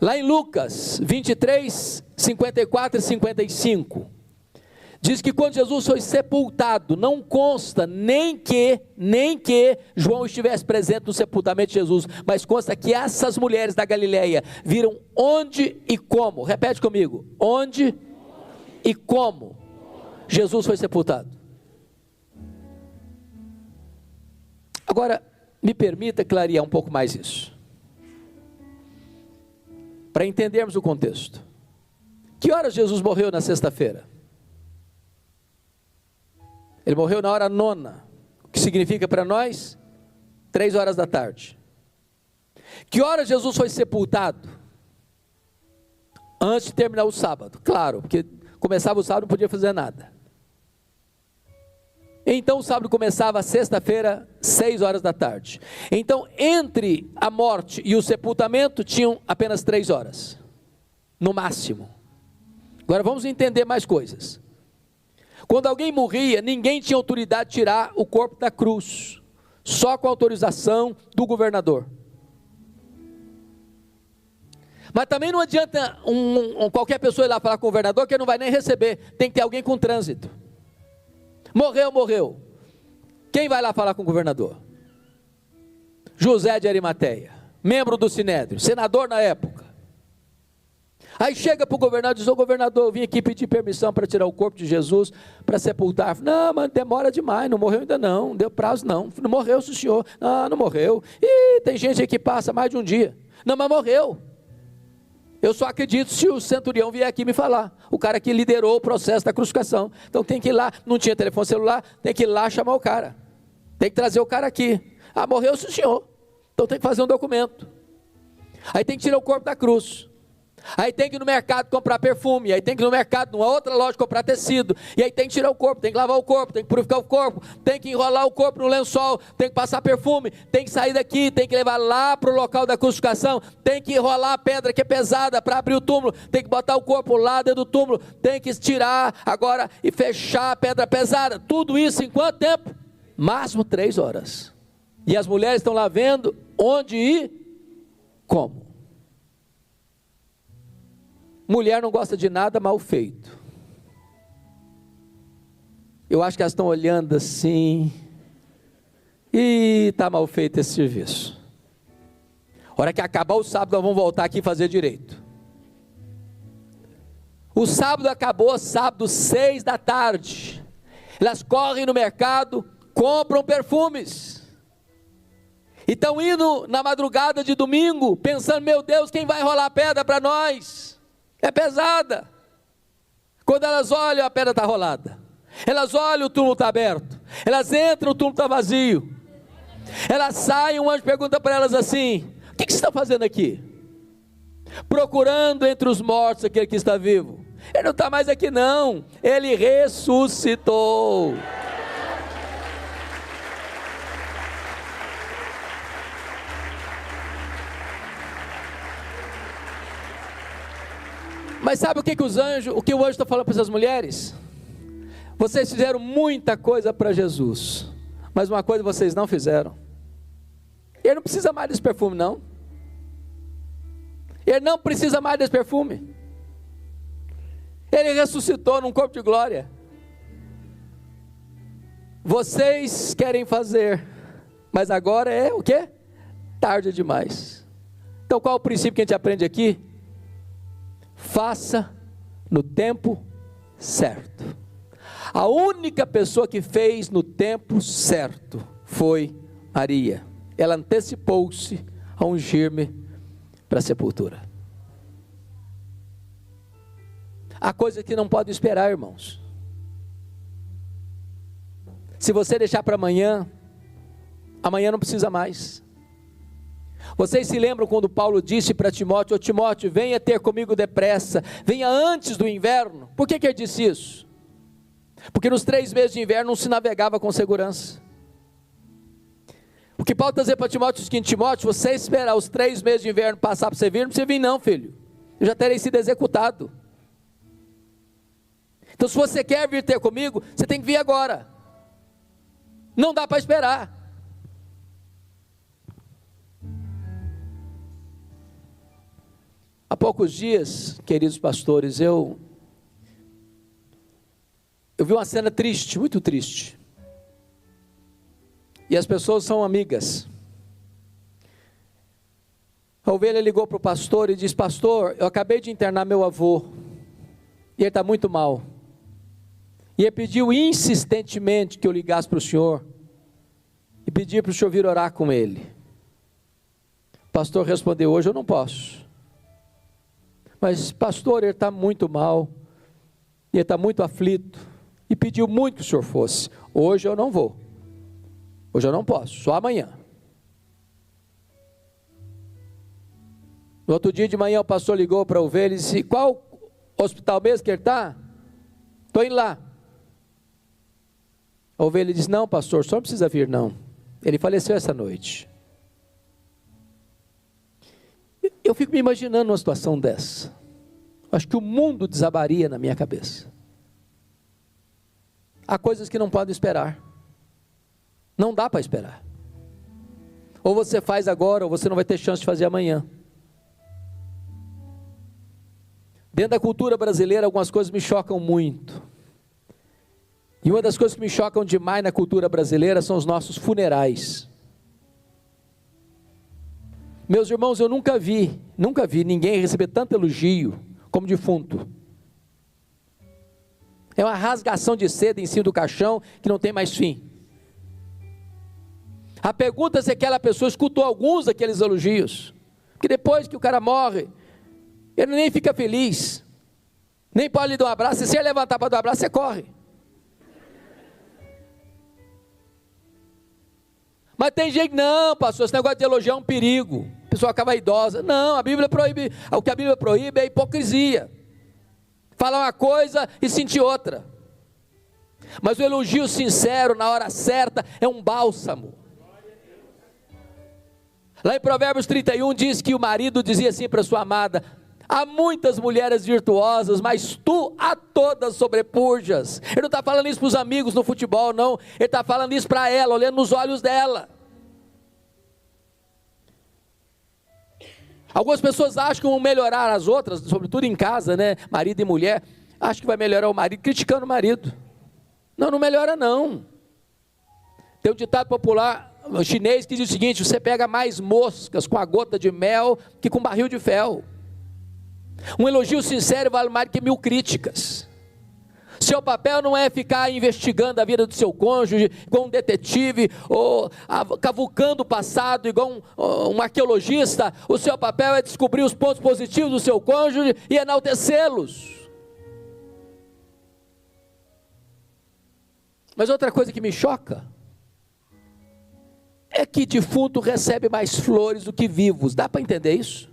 Lá em Lucas 23, 54 e 55, diz que quando Jesus foi sepultado, não consta nem que João estivesse presente no sepultamento de Jesus, mas consta que essas mulheres da Galileia viram onde e como, repete comigo, onde e como Jesus foi sepultado. Agora, me permita clarear um pouco mais isso, para entendermos o contexto. Que horas Jesus morreu na sexta-feira? Ele morreu na hora 9, o que significa para nós 3 horas da tarde. Que horas Jesus foi sepultado? Antes de terminar o sábado, claro, porque começava o sábado, não podia fazer nada. Então o sábado começava sexta-feira, 6 horas da tarde. Então entre a morte e o sepultamento tinham apenas 3 horas, no máximo. Agora vamos entender mais coisas. Quando alguém morria, ninguém tinha autoridade de tirar o corpo da cruz, só com a autorização do governador. Mas também não adianta qualquer pessoa ir lá falar com o governador, que ele não vai nem receber, tem que ter alguém com trânsito. Morreu. Quem vai lá falar com o governador? José de Arimateia, membro do Sinédrio, senador na época. Aí chega para o governador e diz: ô governador, eu vim aqui pedir permissão para tirar o corpo de Jesus, para sepultar. Não, mas demora demais, não morreu ainda não deu prazo não. Não morreu, senhor. Não morreu. Ih, tem gente aí que passa mais de um dia. Não, mas morreu. Eu só acredito se o centurião vier aqui me falar. O cara que liderou o processo da crucificação. Então tem que ir lá, não tinha telefone celular, tem que ir lá chamar o cara. Tem que trazer o cara aqui. Ah, morreu, senhor. Então tem que fazer um documento. Aí tem que tirar o corpo da cruz. Aí tem que ir no mercado comprar perfume, aí tem que ir no mercado, numa outra loja, comprar tecido, e aí tem que tirar o corpo, tem que lavar o corpo, tem que purificar o corpo, tem que enrolar o corpo no lençol, tem que passar perfume, tem que sair daqui, tem que levar lá para o local da crucificação, tem que enrolar a pedra que é pesada para abrir o túmulo, tem que botar o corpo lá dentro do túmulo, tem que tirar agora e fechar a pedra pesada. Tudo isso em quanto tempo? Máximo 3 horas. E as mulheres estão lá vendo onde e como. Mulher não gosta de nada mal feito. Eu acho que elas estão olhando assim, e está mal feito esse serviço. A hora que acabar o sábado, nós vamos voltar aqui e fazer direito. O sábado acabou, sábado 6 da tarde. Elas correm no mercado, compram perfumes. E estão indo na madrugada de domingo, pensando, meu Deus, quem vai rolar pedra para nós? É pesada. Quando elas olham, a pedra está rolada. Elas olham, o túmulo está aberto. Elas entram, o túmulo está vazio. Elas saem, um anjo pergunta para elas assim: o que vocês estão fazendo aqui? Procurando entre os mortos aquele que está vivo. Ele não está mais aqui não, ele ressuscitou. Mas sabe o que o anjo está falando para essas mulheres? Vocês fizeram muita coisa para Jesus, mas uma coisa vocês não fizeram. Ele não precisa mais desse perfume não. Ele não precisa mais desse perfume. Ele ressuscitou num corpo de glória. Vocês querem fazer, mas agora é o quê? Tarde demais. Então qual é o princípio que a gente aprende aqui? Faça no tempo certo. A única pessoa que fez no tempo certo foi Maria. Ela antecipou-se a ungir-me para a sepultura. Há coisas que não podem esperar, irmãos. Se você deixar para amanhã, amanhã não precisa mais. Vocês se lembram quando Paulo disse para Timóteo: ô Timóteo, venha ter comigo depressa, venha antes do inverno. Por que ele disse isso? Porque nos 3 meses de inverno não se navegava com segurança. O que Paulo está dizendo para Timóteo é o seguinte: Timóteo, você esperar os 3 meses de inverno passar para você vir, não precisa vir não, filho, eu já terei sido executado. Então se você quer vir ter comigo, você tem que vir agora, não dá para esperar. Há poucos dias, queridos pastores, eu vi uma cena triste, muito triste. E as pessoas são amigas. A ovelha ligou para o pastor e disse: pastor, eu acabei de internar meu avô, e ele está muito mal. E ele pediu insistentemente que eu ligasse para o senhor, e pediu para o senhor vir orar com ele. O pastor respondeu: hoje eu não posso. Mas pastor, ele está muito mal, ele está muito aflito, e pediu muito que o senhor fosse. Hoje eu não vou, hoje eu não posso, só amanhã. No outro dia de manhã o pastor ligou para a ovelha e disse: qual hospital mesmo que ele está? Estou indo lá. A ovelha disse: não pastor, o senhor não precisa vir não, ele faleceu essa noite. Eu fico me imaginando uma situação dessa. Acho que o mundo desabaria na minha cabeça. Há coisas que não podem esperar. Não dá para esperar. Ou você faz agora, ou você não vai ter chance de fazer amanhã. Dentro da cultura brasileira, algumas coisas me chocam muito. E uma das coisas que me chocam demais na cultura brasileira são os nossos funerais. Meus irmãos, eu nunca vi ninguém receber tanto elogio como defunto. É uma rasgação de seda em cima do caixão que não tem mais fim. A pergunta é se aquela pessoa escutou alguns daqueles elogios, porque depois que o cara morre, ele nem fica feliz, nem pode lhe dar um abraço. E se ele levantar para dar um abraço, você corre. Mas tem gente, não pastor, esse negócio de elogiar é um perigo. A pessoa acaba idosa. Não, a Bíblia proíbe, o que a Bíblia proíbe é a hipocrisia. Falar uma coisa e sentir outra. Mas o elogio sincero, na hora certa, é um bálsamo. Lá em Provérbios 31 diz que o marido dizia assim para sua amada: há muitas mulheres virtuosas, mas tu a todas sobrepujas. Ele não está falando isso para os amigos no futebol, não. Ele está falando isso para ela, olhando nos olhos dela. Algumas pessoas acham que vão melhorar as outras, sobretudo em casa, né? Marido e mulher, acham que vai melhorar o marido criticando o marido. Não, não melhora não. Tem um ditado popular chinês que diz o seguinte: você pega mais moscas com a gota de mel que com barril de fel. Um elogio sincero vale mais que 1000 críticas. Seu papel não é ficar investigando a vida do seu cônjuge, igual um detetive, ou cavucando o passado, igual um arqueologista. O seu papel é descobrir os pontos positivos do seu cônjuge e enaltecê-los. Mas outra coisa que me choca é que defunto recebe mais flores do que vivos. Dá para entender isso?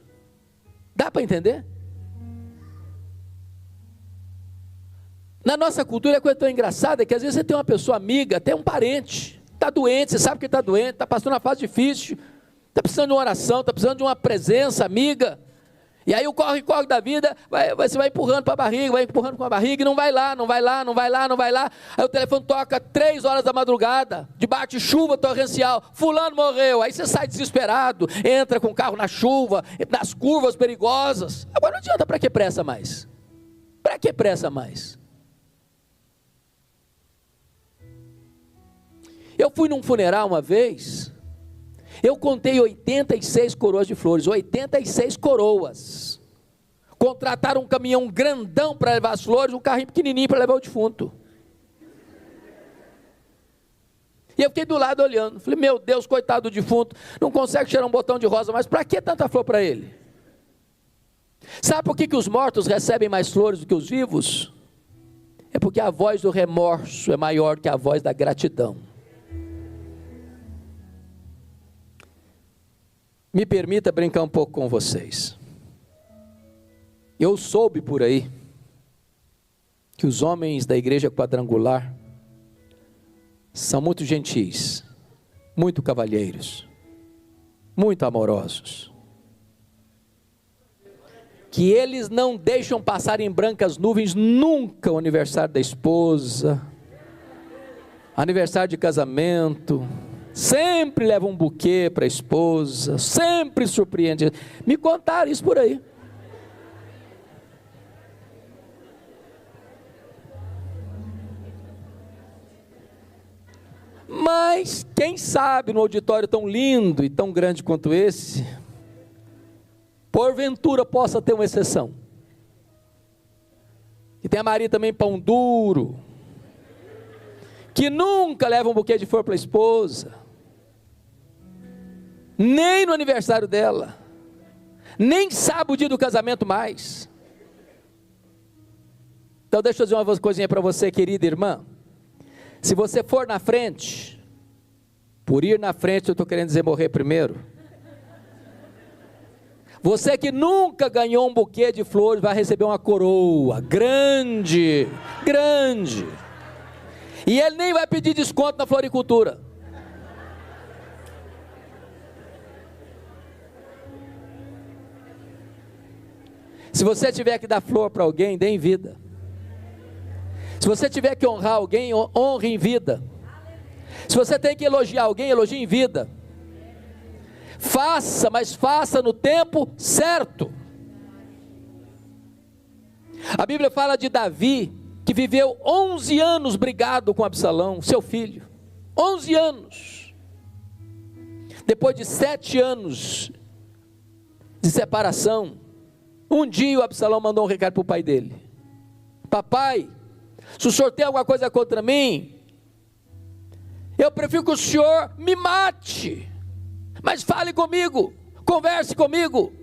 Dá para entender? Na nossa cultura, a coisa tão engraçada é que às vezes você tem uma pessoa amiga, até um parente, está doente, você sabe que está doente, está passando uma fase difícil, está precisando de uma oração, está precisando de uma presença amiga, e aí o corre-corre da vida, você vai empurrando para a barriga, vai empurrando com a barriga, e não vai lá, aí o telefone toca 3 horas da madrugada, debaixo de chuva torrencial, fulano morreu, aí você sai desesperado, entra com o carro na chuva, nas curvas perigosas. Agora não adianta, para que pressa mais? Para que pressa mais? Eu fui num funeral uma vez, eu contei 86 coroas de flores, 86 coroas. Contrataram um caminhão grandão para levar as flores, um carrinho pequenininho para levar o defunto. E eu fiquei do lado olhando, falei: meu Deus, coitado do defunto, não consegue cheirar um botão de rosa, mas para que tanta flor para ele? Sabe por que os mortos recebem mais flores do que os vivos? É porque a voz do remorso é maior que a voz da gratidão. Me permita brincar um pouco com vocês. Eu soube por aí que os homens da igreja quadrangular são muito gentis, muito cavalheiros, muito amorosos, que eles não deixam passar em brancas nuvens nunca o aniversário da esposa, aniversário de casamento. Sempre leva um buquê para a esposa, sempre surpreende. Me contaram isso por aí. Mas quem sabe no auditório tão lindo e tão grande quanto esse, porventura possa ter uma exceção. E tem a Maria também, pão duro, que nunca leva um buquê de flor para a esposa, nem no aniversário dela, nem sabe o dia do casamento mais. Então deixa eu dizer uma coisinha para você, querida irmã. Se você for na frente, por ir na frente eu estou querendo dizer morrer primeiro. Você que nunca ganhou um buquê de flores vai receber uma coroa grande, grande. E ele nem vai pedir desconto na floricultura. Se você tiver que dar flor para alguém, dê em vida. Se você tiver que honrar alguém, honre em vida. Se você tem que elogiar alguém, elogie em vida. Faça, mas faça no tempo certo. A Bíblia fala de Davi, que viveu 11 anos brigado com Absalão, seu filho. 11 anos. Depois de 7 anos de separação, um dia o Absalão mandou um recado para o pai dele: papai, se o senhor tem alguma coisa contra mim, eu prefiro que o senhor me mate, mas fale comigo, converse comigo.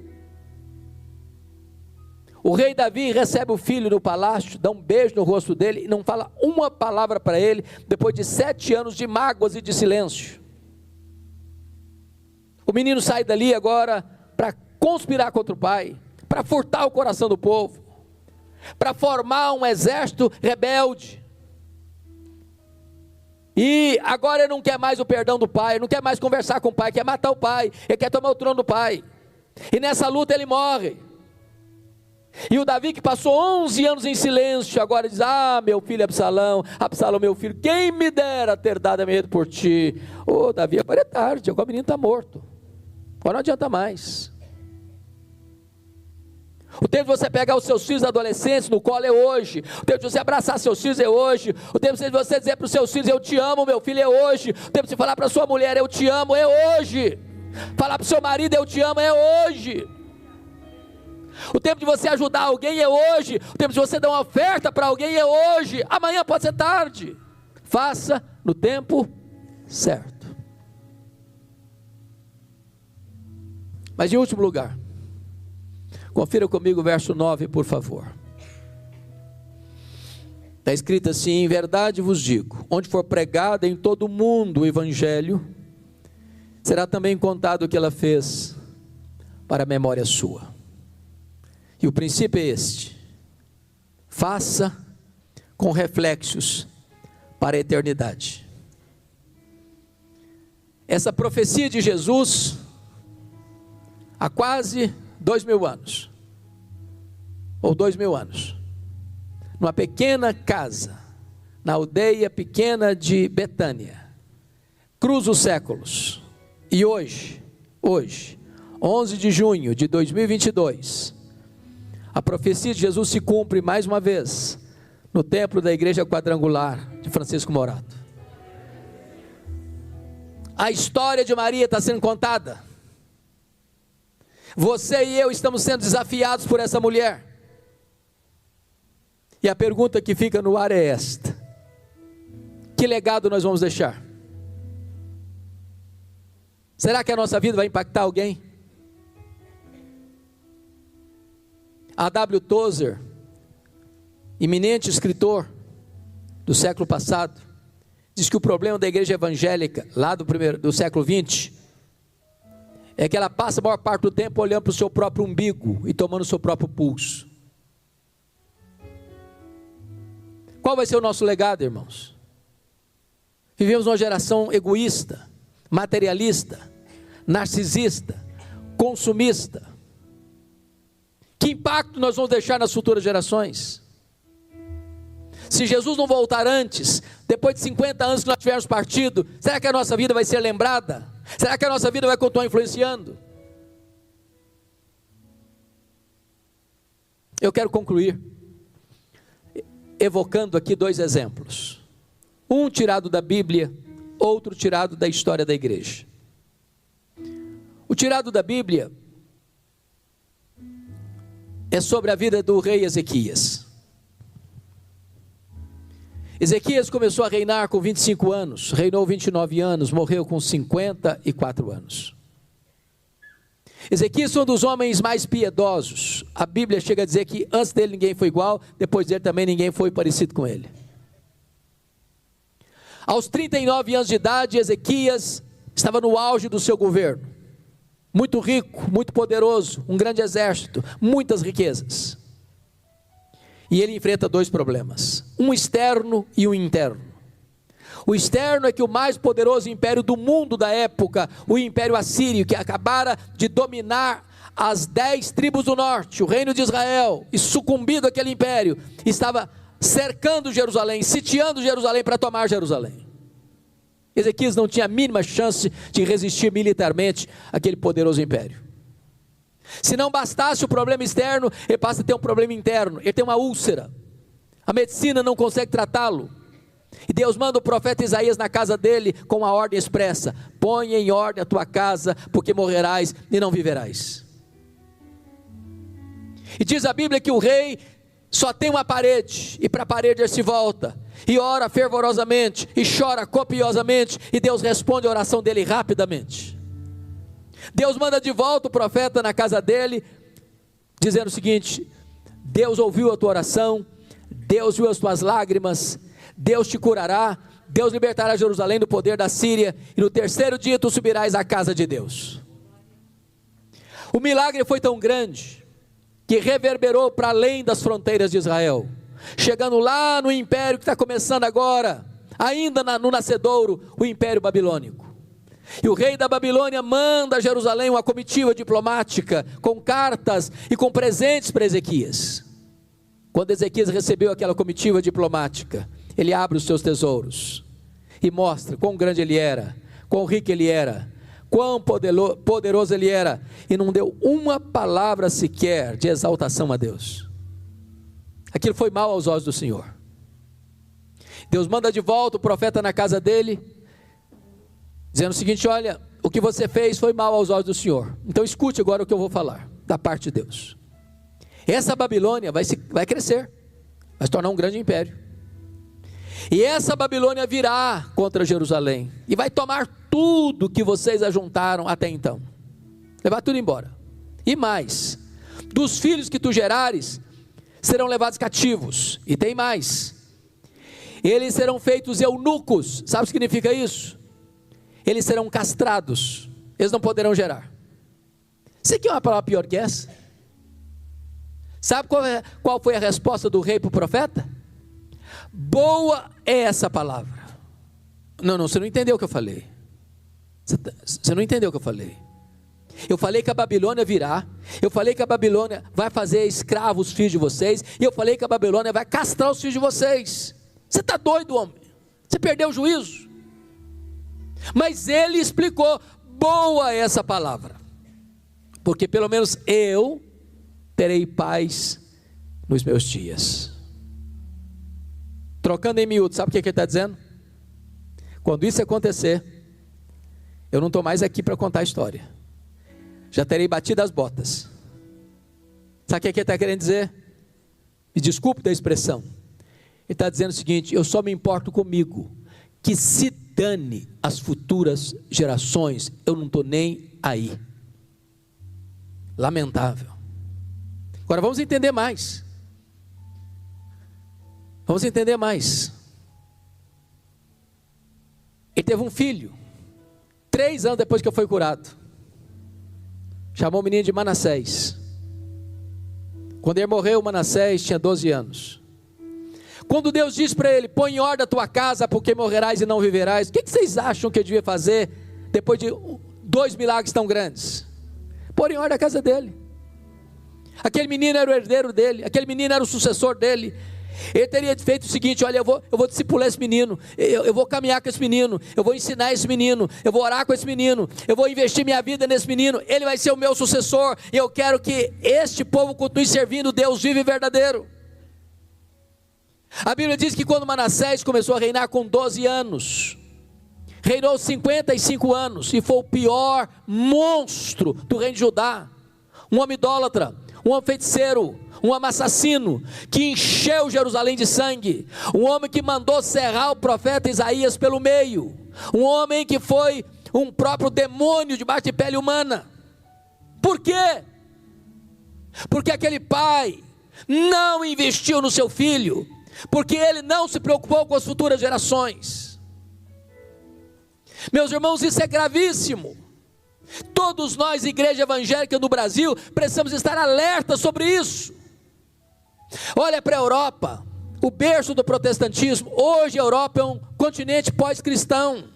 O rei Davi recebe o filho no palácio, dá um beijo no rosto dele e não fala uma palavra para ele, depois de 7 anos de mágoas e de silêncio. O menino sai dali agora para conspirar contra o pai, para furtar o coração do povo, para formar um exército rebelde. E agora ele não quer mais o perdão do pai, não quer mais conversar com o pai, quer matar o pai, ele quer tomar o trono do pai. E nessa luta ele morre. E o Davi, que passou 11 anos em silêncio, agora diz: meu filho Absalão, Absalão meu filho, quem me dera ter dado a minha vida por ti. Davi, agora é tarde, agora o menino está morto, agora não adianta mais. O tempo de você pegar os seus filhos adolescentes no colo é hoje. O tempo de você abraçar seus filhos é hoje. O tempo de você dizer para os seus filhos: eu te amo, meu filho, é hoje. O tempo de você falar para a sua mulher: eu te amo, é hoje. Falar para o seu marido: eu te amo, é hoje. O tempo de você ajudar alguém é hoje. O tempo de você dar uma oferta para alguém é hoje. Amanhã pode ser tarde. Faça no tempo certo. Mas em último lugar, confira comigo o verso 9, por favor. Está escrito assim: em verdade vos digo, onde for pregado em todo o mundo o evangelho, será também contado o que ela fez para a memória sua. E o princípio é este: faça com reflexos para a eternidade. Essa profecia de Jesus, há quase 2000 anos, ou 2000 anos, numa pequena casa, na aldeia pequena de Betânia, cruza os séculos, e hoje, 11 de junho de 2022, a profecia de Jesus se cumpre mais uma vez, no templo da igreja quadrangular de Francisco Morato. A história de Maria está sendo contada. Você e eu estamos sendo desafiados por essa mulher. E a pergunta que fica no ar é esta: que legado nós vamos deixar? Será que a nossa vida vai impactar alguém? A W. Tozer, eminente escritor do século passado, diz que o problema da igreja evangélica, lá do século 20, é que ela passa a maior parte do tempo olhando para o seu próprio umbigo e tomando o seu próprio pulso. Qual vai ser o nosso legado, irmãos? Vivemos uma geração egoísta, materialista, narcisista, consumista. Que impacto nós vamos deixar nas futuras gerações? Se Jesus não voltar antes, depois de 50 anos que nós tivermos partido, será que a nossa vida vai ser lembrada? Será que a nossa vida vai continuar influenciando? Eu quero concluir evocando aqui 2 exemplos. Um tirado da Bíblia, outro tirado da história da igreja. O tirado da Bíblia é sobre a vida do rei Ezequias. Ezequias começou a reinar com 25 anos, reinou 29 anos, morreu com 54 anos. Ezequias foi um dos homens mais piedosos. A Bíblia chega a dizer que antes dele ninguém foi igual, depois dele também ninguém foi parecido com ele. Aos 39 anos de idade, Ezequias estava no auge do seu governo. Muito rico, muito poderoso, um grande exército, muitas riquezas. E ele enfrenta 2 problemas, um externo e um interno. O externo é que o mais poderoso império do mundo da época, o Império Assírio, que acabara de dominar as 10 tribos do norte, o reino de Israel, e sucumbido aquele império, estava cercando Jerusalém, sitiando Jerusalém para tomar Jerusalém. Ezequias não tinha a mínima chance de resistir militarmente àquele poderoso império. Se não bastasse o problema externo, ele passa a ter um problema interno. Ele tem uma úlcera, a medicina não consegue tratá-lo, e Deus manda o profeta Isaías na casa dele com uma ordem expressa: põe em ordem a tua casa, porque morrerás e não viverás. E diz a Bíblia que o rei só tem uma parede, e para a parede ele se volta, e ora fervorosamente, e chora copiosamente, e Deus responde a oração dele rapidamente. Deus manda de volta o profeta na casa dele, dizendo o seguinte: Deus ouviu a tua oração, Deus viu as tuas lágrimas, Deus te curará, Deus libertará Jerusalém do poder da Síria, e no 3º dia tu subirás à casa de Deus. O milagre foi tão grande que reverberou para além das fronteiras de Israel, chegando lá no império que está começando agora, ainda no nascedouro, o Império Babilônico. E o rei da Babilônia manda a Jerusalém uma comitiva diplomática, com cartas e com presentes para Ezequias. Quando Ezequias recebeu aquela comitiva diplomática, ele abre os seus tesouros e mostra quão grande ele era, quão rico ele era, quão poderoso ele era, e não deu uma palavra sequer de exaltação a Deus. Aquilo foi mal aos olhos do Senhor. Deus manda de volta o profeta na casa dele, dizendo o seguinte: olha, o que você fez foi mal aos olhos do Senhor. Então escute agora o que eu vou falar, da parte de Deus. Essa Babilônia vai crescer, vai se tornar um grande império. E essa Babilônia virá contra Jerusalém, e vai tomar tudo que vocês ajuntaram até então, levar tudo embora. E mais, dos filhos que tu gerares, serão levados cativos. E tem mais, eles serão feitos eunucos. Sabe o que significa isso? Eles serão castrados, eles não poderão gerar. Você quer uma palavra pior que essa? Sabe qual foi a resposta do rei para o profeta? Boa é essa palavra. Não, você não entendeu o que eu falei. Você não entendeu o que eu falei. Eu falei que a Babilônia virá, eu falei que a Babilônia vai fazer escravos os filhos de vocês, e eu falei que a Babilônia vai castrar os filhos de vocês. Você está doido, homem? Você perdeu o juízo? Mas ele explicou: boa é essa palavra, porque pelo menos eu terei paz nos meus dias. Trocando em miúdo, sabe o que ele está dizendo? Quando isso acontecer, eu não estou mais aqui para contar a história, já terei batido as botas. Sabe o que ele está querendo dizer? Me desculpe da expressão. Ele está dizendo o seguinte: eu só me importo comigo, que se dane as futuras gerações, eu não estou nem aí. Lamentável. Agora vamos entender mais. Vamos entender mais. Ele teve um filho, 3 anos depois que eu fui curado. Chamou o menino de Manassés. Quando ele morreu, Manassés tinha 12 anos. Quando Deus disse para ele: põe em ordem a tua casa, porque morrerás e não viverás, o que vocês acham que ele devia fazer, depois de 2 milagres tão grandes? Pôr em ordem a casa dele. Aquele menino era o herdeiro dele, aquele menino era o sucessor dele. Ele teria feito o seguinte: olha, eu vou discipular esse menino, eu vou caminhar com esse menino, eu vou ensinar esse menino, eu vou orar com esse menino, eu vou investir minha vida nesse menino, ele vai ser o meu sucessor, e eu quero que este povo continue servindo o Deus vivo e verdadeiro. A Bíblia diz que quando Manassés começou a reinar com 12 anos, reinou 55 anos, e foi o pior monstro do reino de Judá. Um homem idólatra, um homem feiticeiro, um homem assassino, que encheu Jerusalém de sangue, um homem que mandou serrar o profeta Isaías pelo meio, um homem que foi um próprio demônio debaixo de pele humana. Por quê? Porque aquele pai não investiu no seu filho, porque ele não se preocupou com as futuras gerações. Meus irmãos, isso é gravíssimo. Todos nós, igreja evangélica no Brasil, precisamos estar alertas sobre isso. Olha para a Europa, o berço do protestantismo. Hoje a Europa é um continente pós-cristão.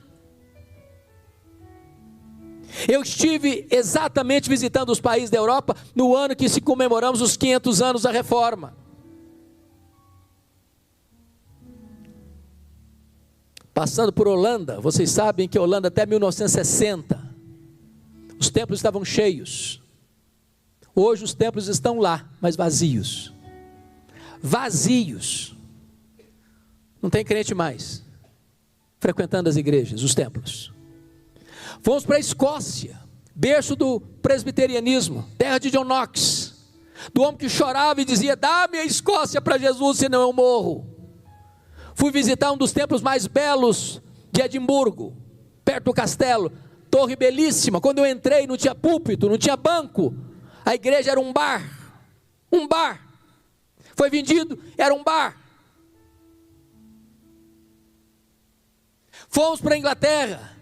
Eu estive exatamente visitando os países da Europa no ano que se comemoramos os 500 anos da Reforma. Passando por Holanda, vocês sabem que a Holanda até 1960, os templos estavam cheios. Hoje os templos estão lá, mas vazios. Vazios. Não tem crente mais frequentando as igrejas, os templos. Fomos para a Escócia, berço do presbiterianismo, terra de John Knox, do homem que chorava e dizia: dá-me a Escócia para Jesus, senão eu morro. Fui visitar um dos templos mais belos de Edimburgo, perto do castelo, torre belíssima. Quando eu entrei, não tinha púlpito, não tinha banco, a igreja era um bar. Foi vendido, era um bar. Fomos para a Inglaterra,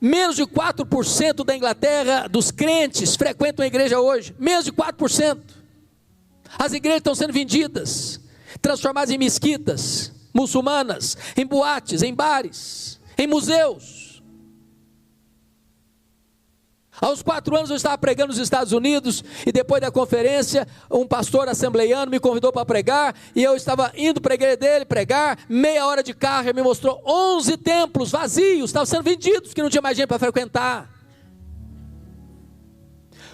Menos de 4% da Inglaterra, dos crentes, frequentam a igreja hoje. Menos de 4%. As igrejas estão sendo vendidas, transformadas em mesquitas muçulmanas, em boates, em bares, em museus. Aos 4 anos eu estava pregando nos Estados Unidos, e depois da conferência, um pastor assembleiano me convidou para pregar, e eu estava indo para a igreja dele pregar, meia hora de carro, ele me mostrou 11 templos vazios, estavam sendo vendidos, que não tinha mais gente para frequentar.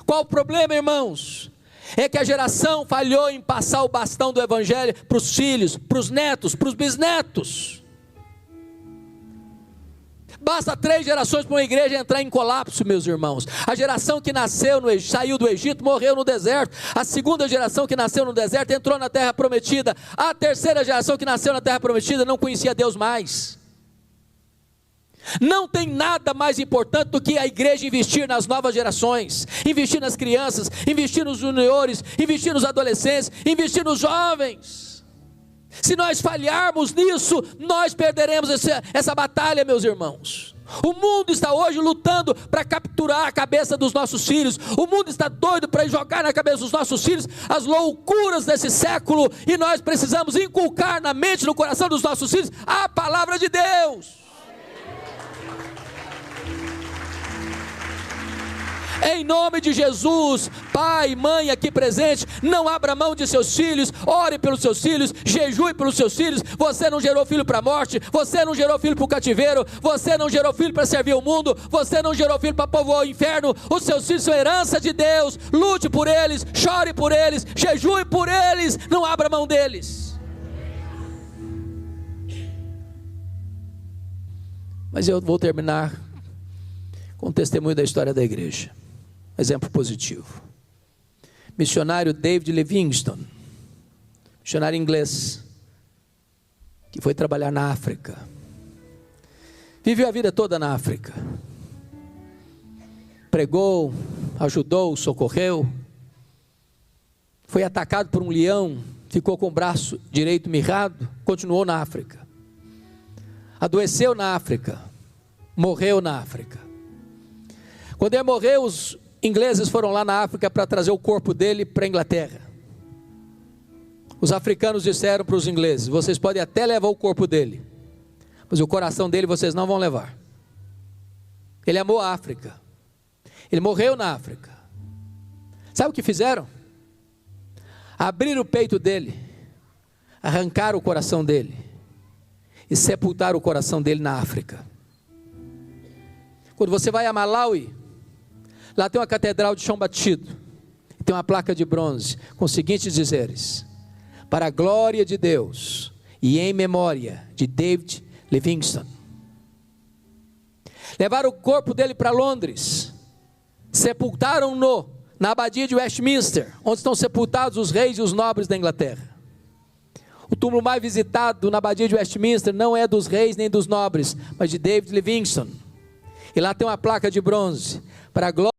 Qual o problema, irmãos? É que a geração falhou em passar o bastão do evangelho para os filhos, para os netos, para os bisnetos. Basta 3 gerações para uma igreja entrar em colapso, meus irmãos. A geração que nasceu saiu do Egito, morreu no deserto. A segunda geração que nasceu no deserto entrou na terra prometida. A terceira geração que nasceu na terra prometida não conhecia Deus mais. Não tem nada mais importante do que a igreja investir nas novas gerações, investir nas crianças, investir nos juniores, investir nos adolescentes, investir nos jovens. Se nós falharmos nisso, nós perderemos essa batalha, meus irmãos. O mundo está hoje lutando para capturar a cabeça dos nossos filhos. O mundo está doido para jogar na cabeça dos nossos filhos as loucuras desse século, e nós precisamos inculcar na mente, no coração dos nossos filhos a palavra de Deus. Em nome de Jesus, pai, mãe aqui presente, não abra mão de seus filhos, ore pelos seus filhos, jejue pelos seus filhos. Você não gerou filho para a morte, você não gerou filho para o cativeiro, você não gerou filho para servir o mundo, você não gerou filho para povoar o inferno. Os seus filhos são herança de Deus. Lute por eles, chore por eles, jejue por eles, não abra mão deles. Mas eu vou terminar com o testemunho da história da igreja. Exemplo positivo. Missionário David Livingstone, missionário inglês, que foi trabalhar na África. Viveu a vida toda na África. Pregou, ajudou, socorreu. Foi atacado por um leão, ficou com o braço direito mirrado, continuou na África. Adoeceu na África, morreu na África. Quando ele morreu, os ingleses foram lá na África para trazer o corpo dele para a Inglaterra. Os africanos disseram para os ingleses: vocês podem até levar o corpo dele, mas o coração dele vocês não vão levar. Ele amou a África, ele morreu na África. Sabe o que fizeram? Abriram o peito dele, arrancaram o coração dele e sepultaram o coração dele na África. Quando você vai a Malawi, lá tem uma catedral de chão batido, tem uma placa de bronze com os seguintes dizeres: para a glória de Deus e em memória de David Livingstone. Levaram o corpo dele para Londres, sepultaram-no na abadia de Westminster, onde estão sepultados os reis e os nobres da Inglaterra. O túmulo mais visitado na abadia de Westminster não é dos reis nem dos nobres, mas de David Livingstone. E lá tem uma placa de bronze: para a glória